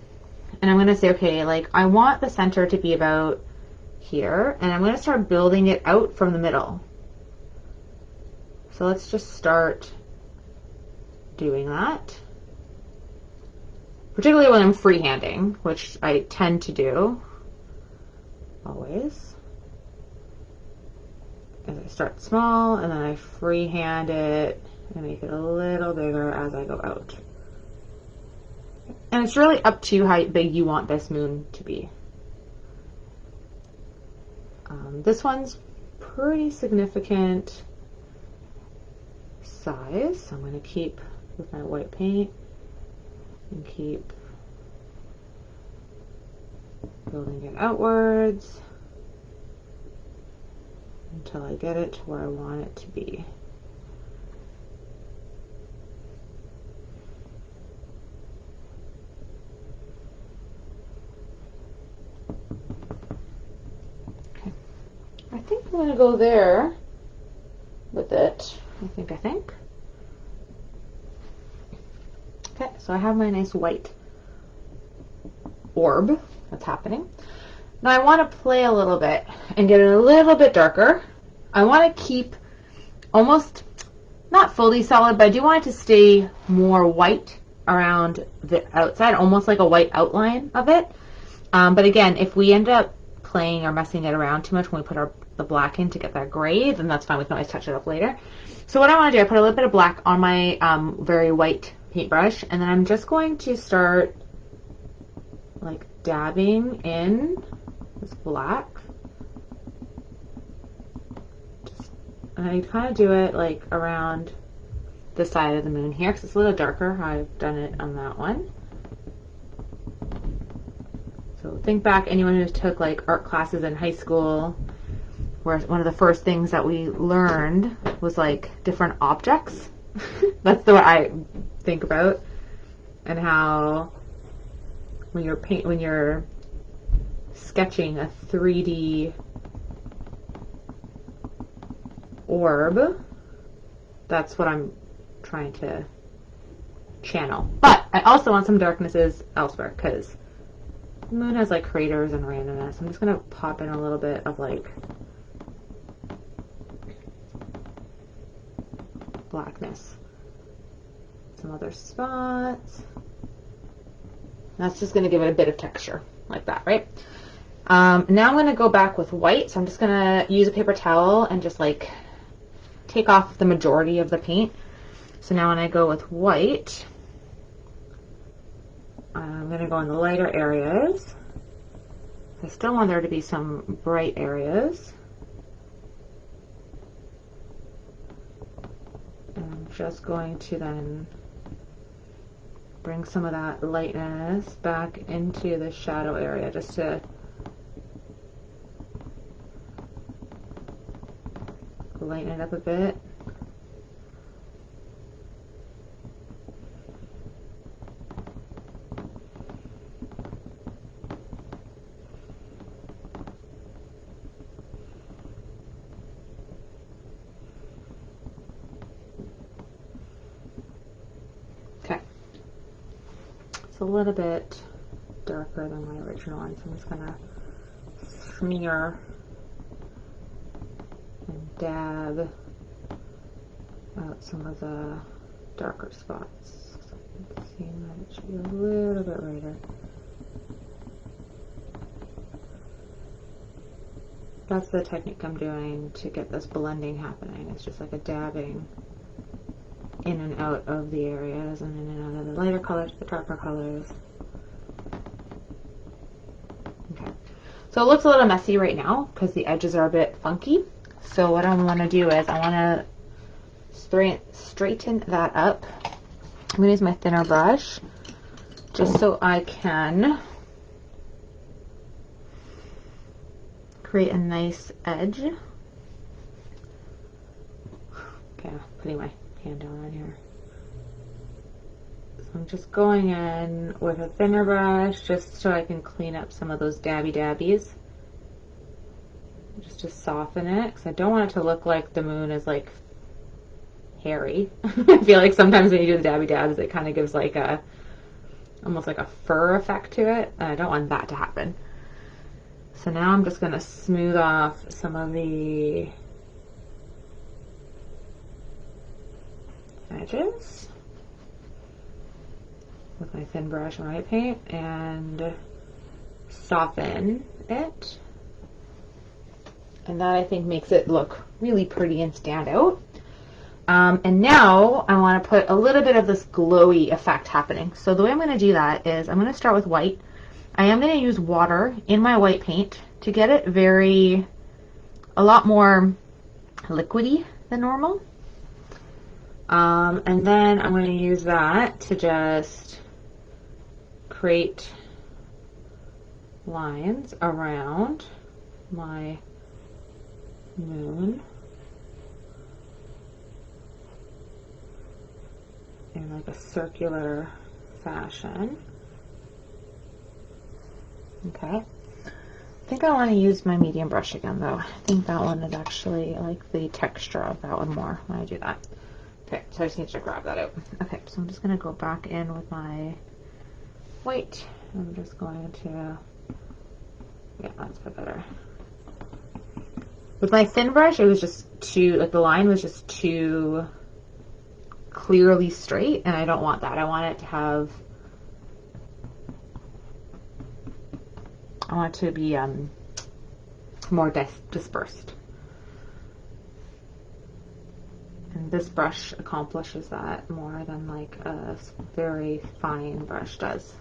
and I'm going to say, okay, like I want the center to be about here, and I'm going to start building it out from the middle. So let's just start doing that, particularly when I'm freehanding, which I tend to do always. As I start small and then I freehand it and make it a little bigger as I go out. And it's really up to you how big you want this moon to be. This one's pretty significant size, so I'm going to keep with my white paint and keep building it outwards until I get it to where I want it to be. Okay, I think I'm going to go there with it. I think. Okay, so I have my nice white orb that's happening. Now I want to play a little bit and get it a little bit darker. I want to keep almost not fully solid, but I do want it to stay more white around the outside, almost like a white outline of it. But again, if we end up playing or messing it around too much when we put the black in to get that gray, then that's fine. We can always touch it up later. So what I want to do, I put a little bit of black on my very white paintbrush, and then I'm just going to start like dabbing in this black. And I kind of do it like around the side of the moon here because it's a little darker how I've done it on that one. So think back, anyone who took like art classes in high school, where one of the first things that we learned was like different objects. That's the way I think about, and how when you're sketching a 3D orb, that's what I'm trying to channel. But I also want some darknesses elsewhere because the moon has like craters and randomness. I'm just gonna pop in a little bit of like blackness. Some other spots. That's just gonna give it a bit of texture like that, right? Now I'm gonna go back with white. So I'm just gonna use a paper towel and just like take off the majority of the paint. So now when I go with white, I'm going to go in the lighter areas. I still want there to be some bright areas. And I'm just going to then bring some of that lightness back into the shadow area just to lighten it up a bit. Okay, it's a little bit darker than my original one, so I'm just gonna smear and dab out some of the darker spots. So I'm seeing that it should be a little bit brighter. That's the technique I'm doing to get this blending happening. It's just like a dabbing in and out of the areas and in and out of the lighter colors, the darker colors. Okay, so it looks a little messy right now because the edges are a bit funky. So what I want to do is I want to straighten that up. I'm going to use my thinner brush just so I can create a nice edge. Okay, I'm putting my hand down on here. So I'm just going in with a thinner brush just so I can clean up some of those dabbies. Just to soften it, because I don't want it to look like the moon is like hairy. I feel like sometimes when you do the dabs, it kind of gives like a, almost like a fur effect to it, and I don't want that to happen. So now I'm just going to smooth off some of the edges with my thin brush and white paint and soften it. And that I think makes it look really pretty and stand out. And now I want to put a little bit of this glowy effect happening. So the way I'm going to do that is I'm going to start with white. I am going to use water in my white paint to get it a lot more liquidy than normal. And then I'm going to use that to just create lines around my moon in like a circular fashion. Okay, I think I want to use my medium brush again though. I think that one is actually, I like the texture of that one more when I do that. Okay, so I just need to grab that out. Okay, so I'm just going to go back in with my white. I'm just going to, yeah, that's a bit better. With my thin brush, it was just too, like the line was just too clearly straight, and I don't want that. I want it to have, I want it to be more dispersed. And this brush accomplishes that more than like a very fine brush does.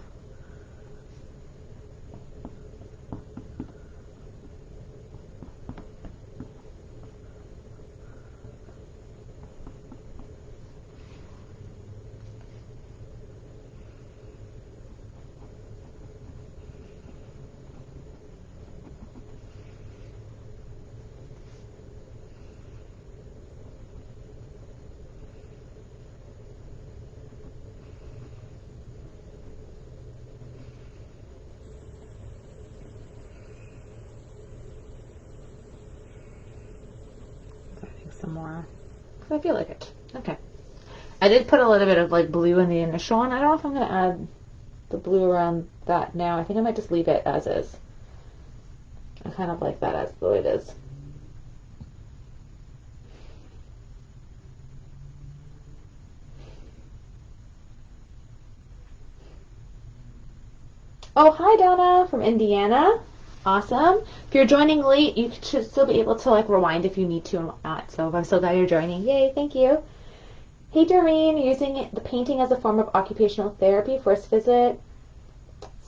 more because I feel like it. Okay. I did put a little bit of like blue in the initial one. I don't know if I'm going to add the blue around that now. I think I might just leave it as is. I kind of like that as the way it is. Oh, hi Donna from Indiana. Awesome. If you're joining late, you should still be able to like rewind if you need to and whatnot. So I'm so glad you're joining. Yay, thank you. Hey Doreen, using the painting as a form of occupational therapy, first visit,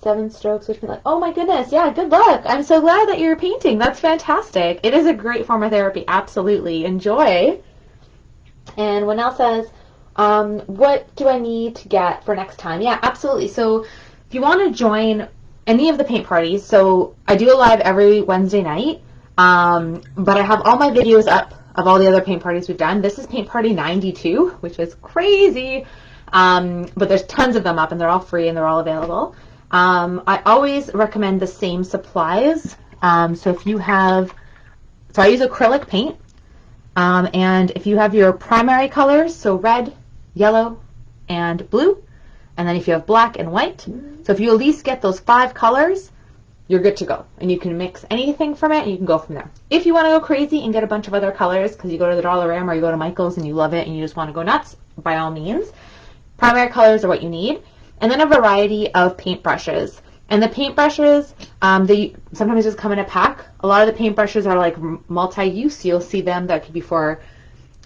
7 strokes, which means like, oh my goodness, yeah, good luck. I'm so glad that you're painting. That's fantastic. It is a great form of therapy. Absolutely. Enjoy. And Winnell says, what do I need to get for next time? Yeah, absolutely. So if you want to join any of the paint parties, so I do a live every Wednesday night, but I have all my videos up of all the other paint parties we've done. This is paint party 92, which is crazy, but there's tons of them up and they're all free and they're all available. I always recommend the same supplies. So if you have, so I use acrylic paint, and if you have your primary colors, so red, yellow, and blue, and then if you have black and white, so if you at least get those 5 colors, you're good to go. And you can mix anything from it and you can go from there. If you want to go crazy and get a bunch of other colors because you go to the Dollarama or you go to Michael's and you love it and you just want to go nuts, by all means, primary colors are what you need. And then a variety of paintbrushes. And the paintbrushes, they sometimes just come in a pack. A lot of the paintbrushes are like multi-use. You'll see them that could be for,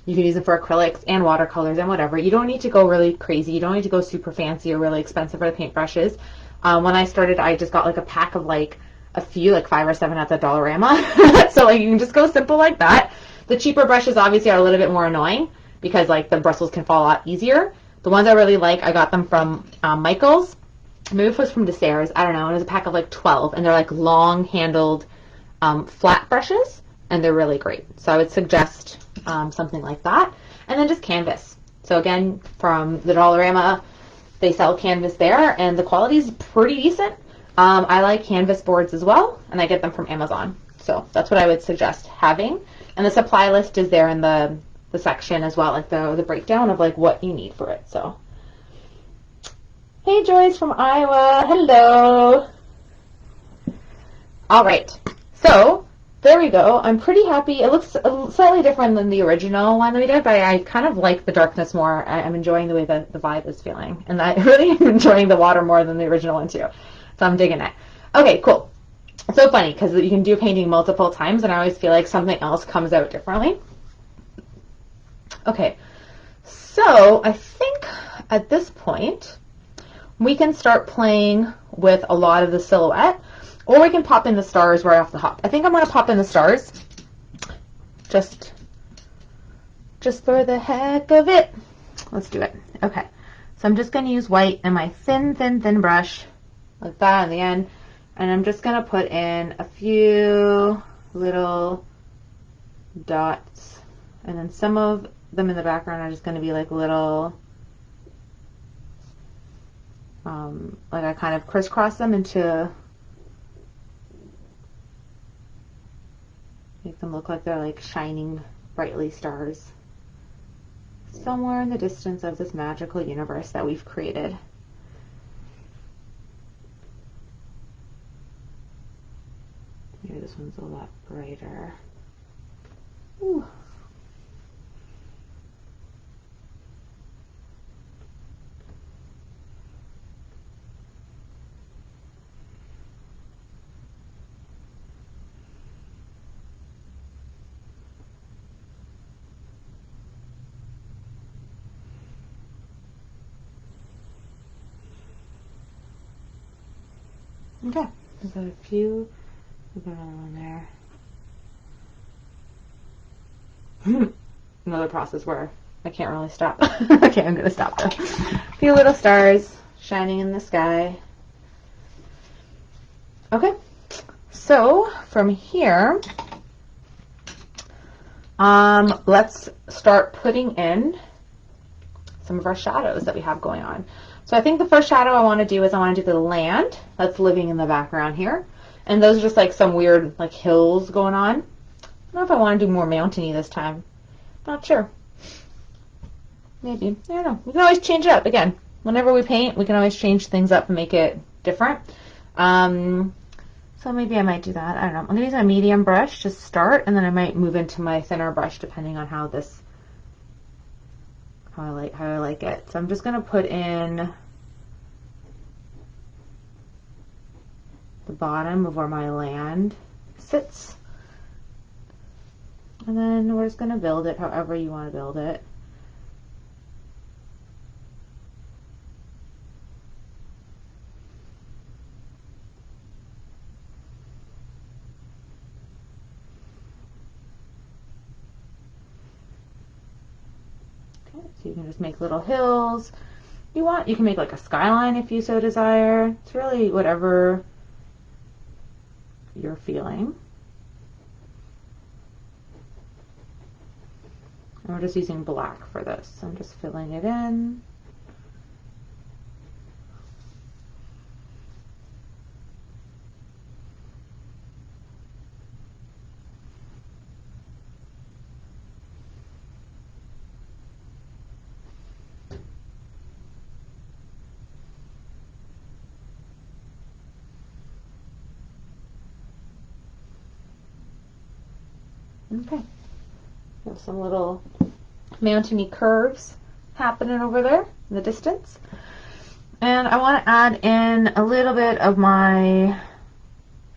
you can use them for acrylics and watercolors and whatever. You don't need to go really crazy. You don't need to go super fancy or really expensive for the paintbrushes. When I started, I just got like a pack of like a few, like 5 or 7 at the Dollarama. So like you can just go simple like that. The cheaper brushes obviously are a little bit more annoying because like the bristles can fall out easier. The ones I really like, I got them from Michael's. Maybe it was from Desairs. I don't know. It was a pack of like 12 and they're like long handled flat brushes and they're really great. So I would suggest something like that. And then just canvas. So again, from the Dollarama, they sell canvas there, and the quality is pretty decent. I like canvas boards as well, and I get them from Amazon. So that's what I would suggest having. And the supply list is there in the section as well, like the breakdown of like what you need for it. So, hey Joyce from Iowa, hello. All right, so there we go. I'm pretty happy. It looks slightly different than the original one that we did, but I kind of like the darkness more. I'm enjoying the way that the vibe is feeling. And I really am enjoying the water more than the original one too. So I'm digging it. Okay, cool. It's so funny because you can do painting multiple times and I always feel like something else comes out differently. Okay, so I think at this point we can start playing with a lot of the silhouette. Or we can pop in the stars right off the hop. I think I'm going to pop in the stars. Just for the heck of it. Let's do it. Okay. So I'm just going to use white and my thin brush, like that on the end. And I'm just going to put in a few little dots. And then some of them in the background are just going to be like little, like I kind of crisscross them into, make them look like they're like shining brightly stars somewhere in the distance of this magical universe that we've created. Maybe this one's a lot brighter. Ooh. Okay, I've got a few. I've got another one there. Another process where I can't really stop. Okay, I'm gonna stop though. A few little stars shining in the sky. Okay, so from here, let's start putting in some of our shadows that we have going on. So I think the first shadow I want to do is I want to do the land that's living in the background here. And those are just like some weird like hills going on. I don't know if I want to do more mountainy this time. Not sure. Maybe. I don't know. We can always change it up. Again, whenever we paint, we can always change things up and make it different. So maybe I might do that. I don't know. I'm going to use my medium brush to start, and then I might move into my thinner brush depending on how I like it. So I'm just going to put in the bottom of where my land sits. And then we're just going to build it however you want to build it. Okay, so you can just make little hills. You want, you can make like a skyline if you so desire. It's really whatever you're feeling. And we're just using black for this. So I'm just filling it in. Okay. Have some little mountainy curves happening over there in the distance. And I want to add in a little bit of my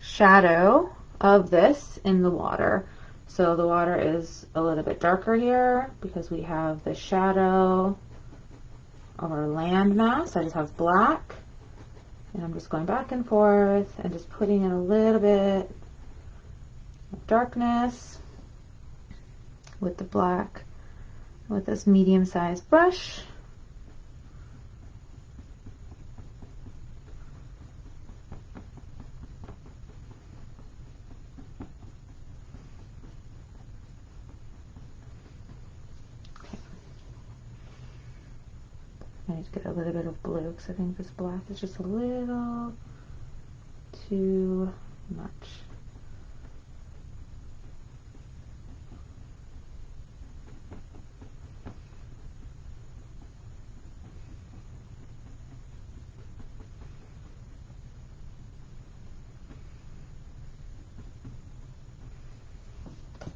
shadow of this in the water. So the water is a little bit darker here because we have the shadow of our land mass. I just have black, and I'm just going back and forth and just putting in a little bit of darkness with the black with this medium-sized brush. Okay. I need to get a little bit of blue because I think this black is just a little too much.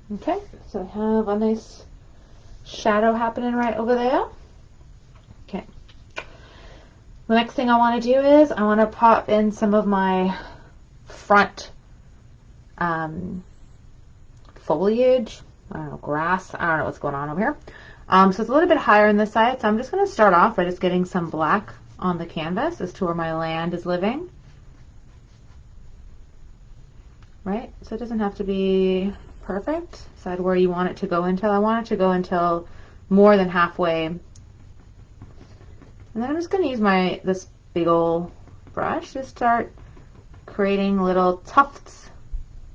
Okay, so I have a nice shadow happening right over there. Okay. The next thing I want to do is I want to pop in some of my front foliage. I don't know, grass. I don't know what's going on over here. So it's a little bit higher on this side. So I'm just going to start off by just getting some black on the canvas as to where my land is living. Right? So it doesn't have to be perfect. Decide where you want it to go until. I want it to go until more than halfway. And then I'm just going to use this big old brush to start creating little tufts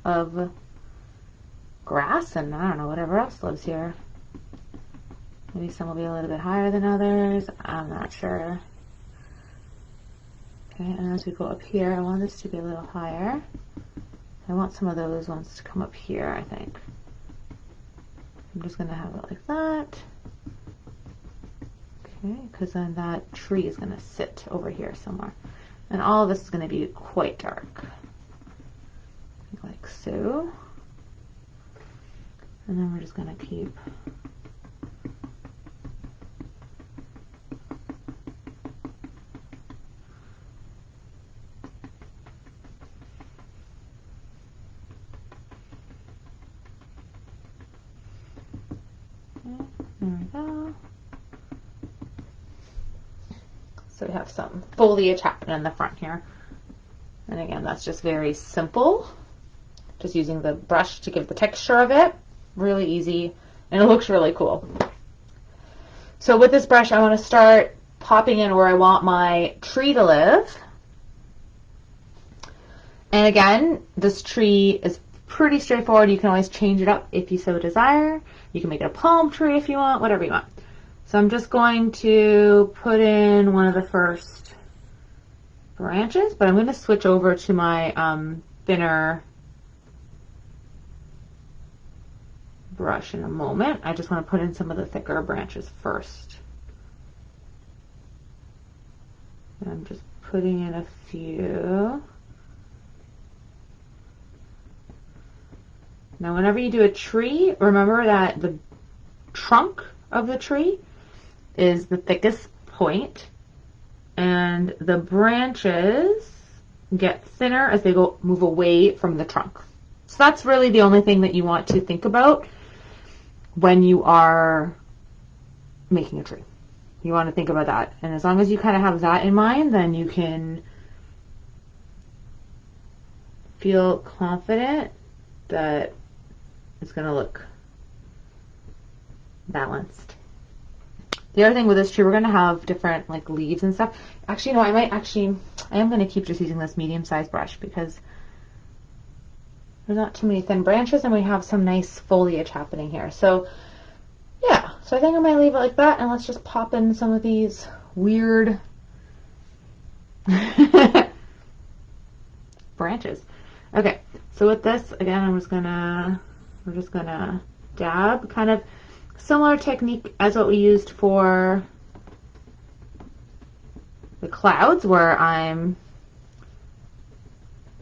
of grass and I don't know, whatever else lives here. Maybe some will be a little bit higher than others. I'm not sure. Okay, and as we go up here, I want this to be a little higher. I want some of those ones to come up here, I think. I'm just going to have it like that. Okay, because then that tree is going to sit over here somewhere. And all of this is going to be quite dark. Like so. And then we're just going to keep there we go. So we have some foliage happening in the front here. And again, that's just very simple. Just using the brush to give the texture of it. Really easy. And it looks really cool. So with this brush, I want to start popping in where I want my tree to live. And again, this tree is pretty straightforward. You can always change it up if you so desire. You can make it a palm tree if you want, whatever you want. So I'm just going to put in one of the first branches, but I'm going to switch over to my thinner brush in a moment. I just want to put in some of the thicker branches first. And I'm just putting in a few. Now, whenever you do a tree, remember that the trunk of the tree is the thickest point, and the branches get thinner as they move away from the trunk. So that's really the only thing that you want to think about when you are making a tree. You want to think about that. And as long as you kind of have that in mind, then you can feel confident that it's going to look balanced. The other thing with this tree, we're going to have different like leaves and stuff. Actually, no, I am going to keep just using this medium-sized brush because there's not too many thin branches and we have some nice foliage happening here. So yeah, so I think I might leave it like that, and let's just pop in some of these weird branches. Okay, so with this, again, we're just gonna dab, kind of similar technique as what we used for the clouds, where I'm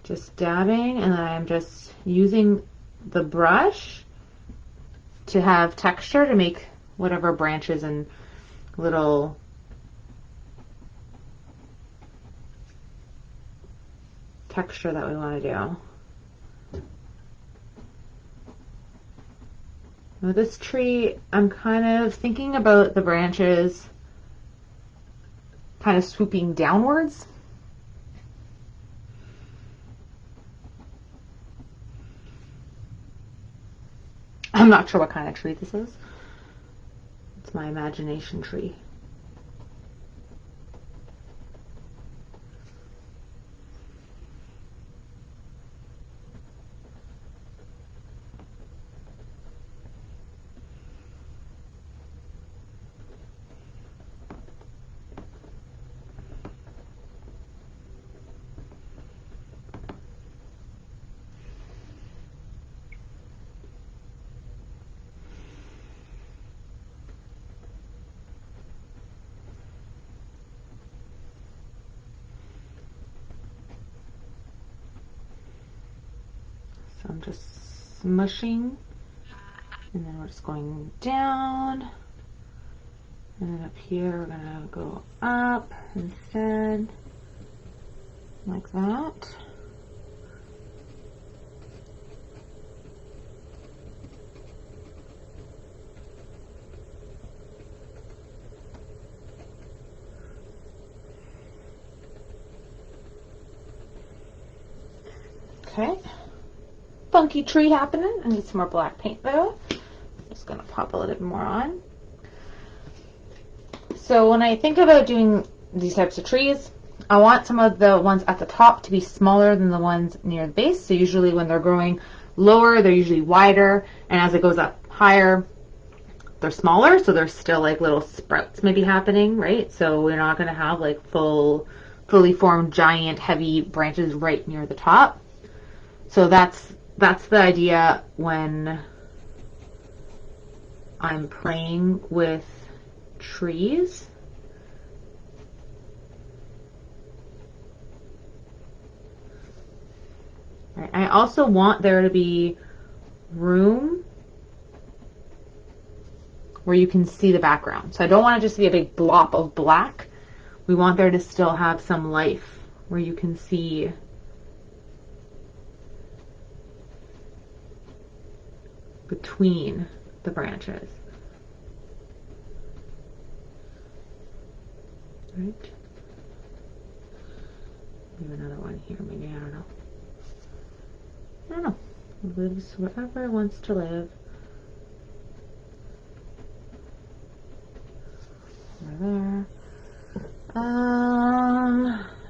just dabbing and then I'm just using the brush to have texture to make whatever branches and little texture that we want to do. With this tree, I'm kind of thinking about the branches kind of swooping downwards. I'm not sure what kind of tree this is. It's my imagination tree. So I'm just smushing, and then we're just going down, and then up here we're gonna go up instead, like that. Okay. Funky tree happening. I need some more black paint though. I'm just gonna pop a little bit more on. So when I think about doing these types of trees, I want some of the ones at the top to be smaller than the ones near the base. So usually when they're growing lower, they're usually wider, and as it goes up higher, they're smaller. So there's still like little sprouts maybe happening, right? So we're not gonna have like fully formed giant heavy branches right near the top. So that's the idea when I'm playing with trees. Right. I also want there to be room where you can see the background. So I don't want it just to be a big blob of black. We want there to still have some life where you can see between the branches. Right? Maybe another one here, maybe, I don't know. I don't know. It lives wherever it wants to live. Over there. I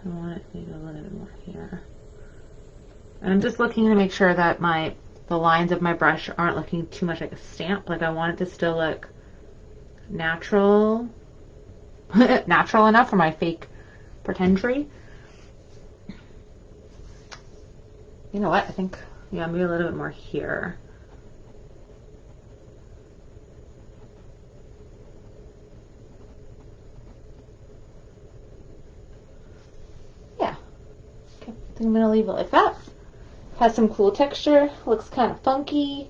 want it maybe a little bit more here. And I'm just looking to make sure that the lines of my brush aren't looking too much like a stamp. Like I want it to still look natural, natural enough for my fake pretend tree. You know what? I think, yeah, maybe a little bit more here. think I'm gonna leave it like that. Has some cool texture, looks kind of funky.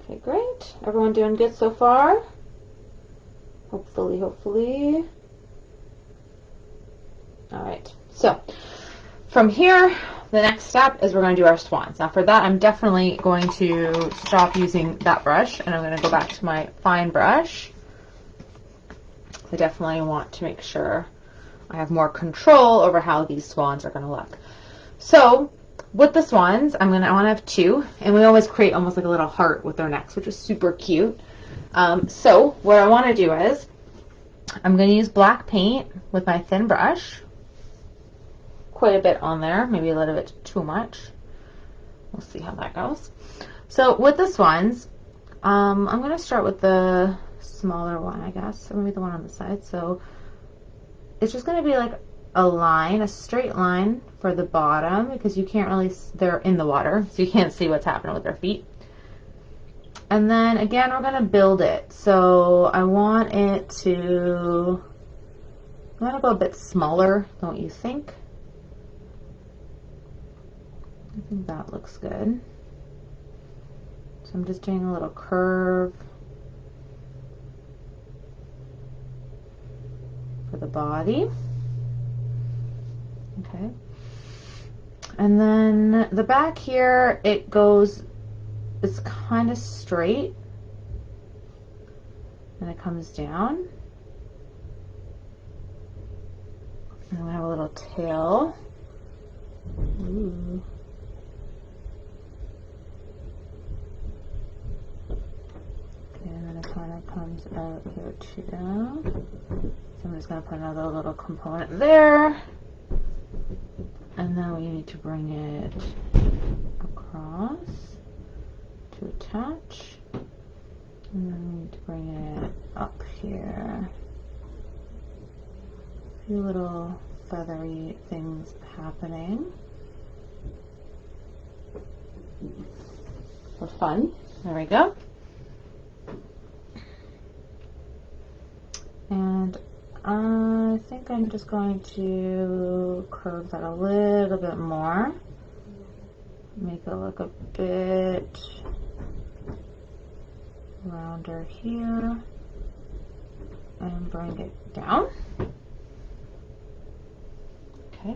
Okay, great. Everyone doing good so far? Hopefully, hopefully. All right, so from here, the next step is we're going to do our swans. Now for that, I'm definitely going to stop using that brush and I'm going to go back to my fine brush. I definitely want to make sure I have more control over how these swans are going to look. So with the swans, I want to have two, and we always create almost like a little heart with their necks, which is super cute. So what I want to do is I'm going to use black paint with my thin brush. Quite a bit on there, maybe a little bit too much. We'll see how that goes. So with the swans, I'm going to start with the smaller one, I guess, or maybe the one on the side. So it's just going to be like a line, a straight line for the bottom, because you can't really, they're in the water, so you can't see what's happening with their feet. And then again, we're going to build it. So I want it to, I want to go a bit smaller, don't you think? I think that looks good. So I'm just doing a little curve for the body. Okay. And then the back here, it goes, it's kind of straight. And it comes down. And we have a little tail. Ooh. And then it kind of comes out here too. So I'm just going to put another little component there. And then we need to bring it across to attach. And then we need to bring it up here. A few little feathery things happening. For fun. There we go. And I think I'm just going to curve that a little bit more. Make it look a bit rounder here. And bring it down. Okay.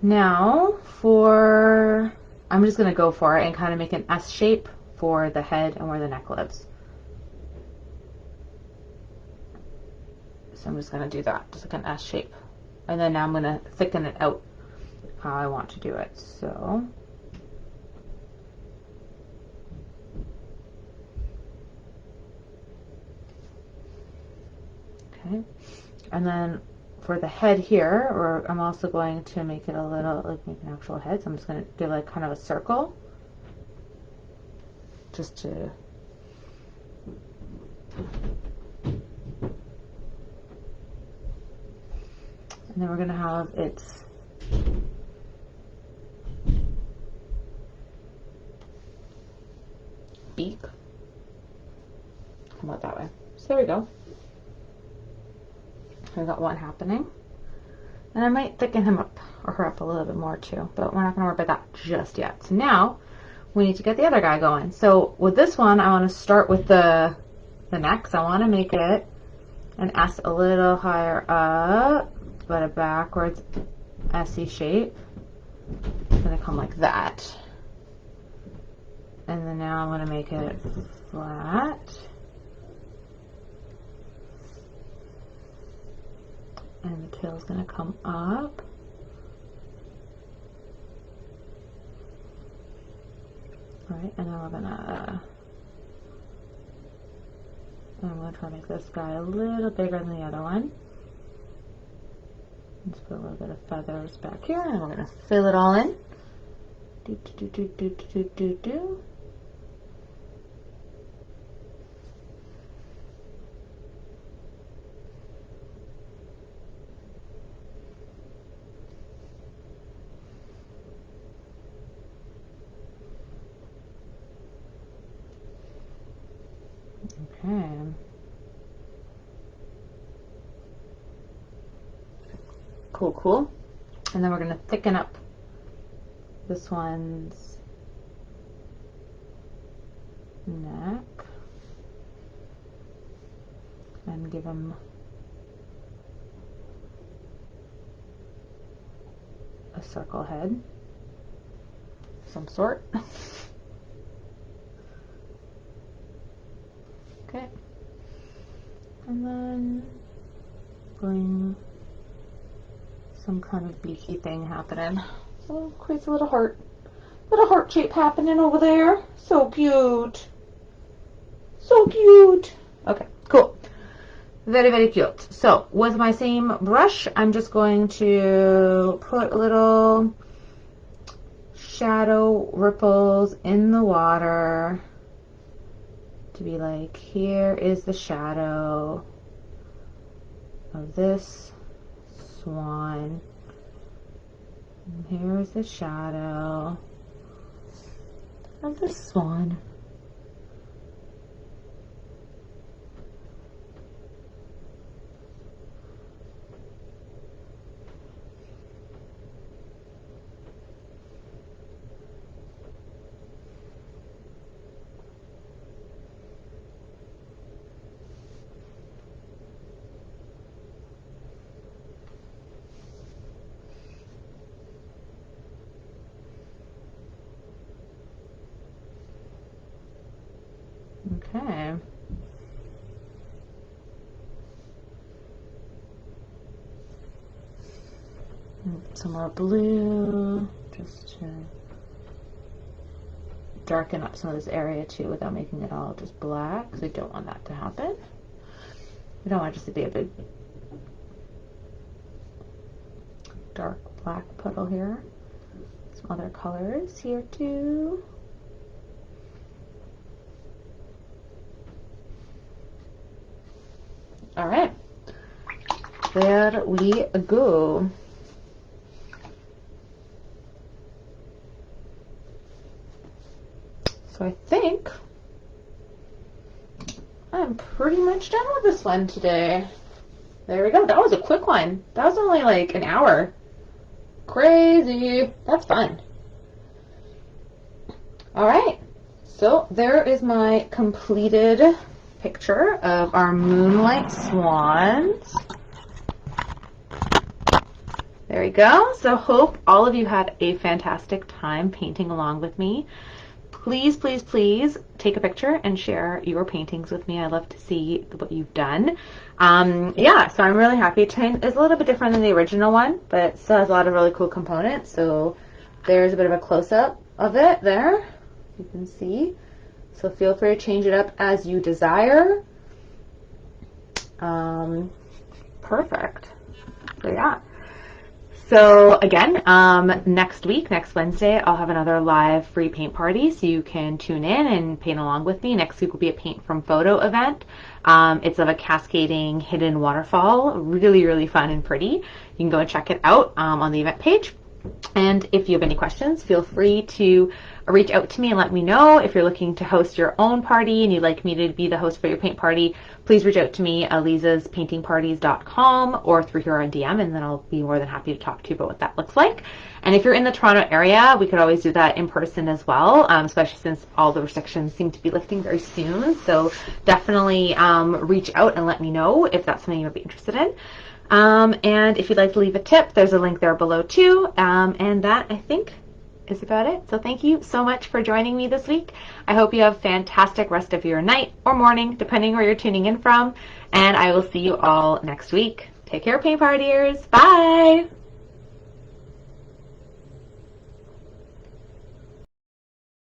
Now for, I'm just going to go for it and kind of make an S shape for the head and where the neck lives. So I'm just going to do that, just like an S shape. And then now I'm going to thicken it out how I want to do it. So okay. And then for the head here, or I'm also going to make it a little, like make an actual head. So I'm just going to do like kind of a circle. Just to and then we're going to have its beak. Come out that way. So there we go. I got one happening. And I might thicken him up or her up a little bit more too, but we're not going to worry about that just yet. So now we need to get the other guy going. So with this one, I want to start with the neck. So I want to make it an S a little higher up, but a backwards S-y shape. It's going to come like that. And then now I'm going to make it flat. And the tail's going to come up. Alright, and now I'm going to try to make this guy a little bigger than the other one. Let's put a little bit of feathers back here, and we're going to fill it all in. Do, do, do, do, do, do, do, do. Okay. Cool, cool. And then we're going to thicken up this one's neck and give him a circle head of some sort. Okay. And then bring some kind of beaky thing happening. So it creates a little heart shape happening over there. So cute. So cute. Okay, cool. Very, very cute. So with my same brush, I'm just going to put little shadow ripples in the water to be like, here is the shadow of this swan. And here's the shadow of the swan. Okay. Some more blue, just to darken up some of this area too without making it all just black, because I don't want that to happen. I don't want it just to be a big dark black puddle here. Some other colors here too. All right, there we go. So I think I'm pretty much done with this one today. There we go. That was a quick one. That was only like an hour. Crazy. That's fun. All right. So there is my completed picture of our Moonlight Swans. There we go. So hope all of you had a fantastic time painting along with me. Please, please, please take a picture and share your paintings with me. I love to see what you've done. Yeah, so I'm really happy. It's a little bit different than the original one, but it still has a lot of really cool components. So there's a bit of a close-up of it there. You can see. So feel free to change it up as you desire. Perfect. So yeah. So again, next week, next Wednesday, I'll have another live free paint party, so you can tune in and paint along with me. Next week will be a paint from photo event. It's of a cascading hidden waterfall. Really, really fun and pretty. You can go and check it out on the event page. And if you have any questions, feel free to reach out to me and let me know. If you're looking to host your own party and you'd like me to be the host for your paint party, please reach out to me at lisaspaintingparties.com or through here on DM, and then I'll be more than happy to talk to you about what that looks like. And if you're in the Toronto area, we could always do that in person as well, especially since all the restrictions seem to be lifting very soon. So definitely reach out and let me know if that's something you'd be interested in. And if you'd like to leave a tip, there's a link there below too. And that, I think, is about it. So thank you so much for joining me this week. I hope you have a fantastic rest of your night or morning, depending where you're tuning in from. And I will see you all next week. Take care, paint partiers. Bye!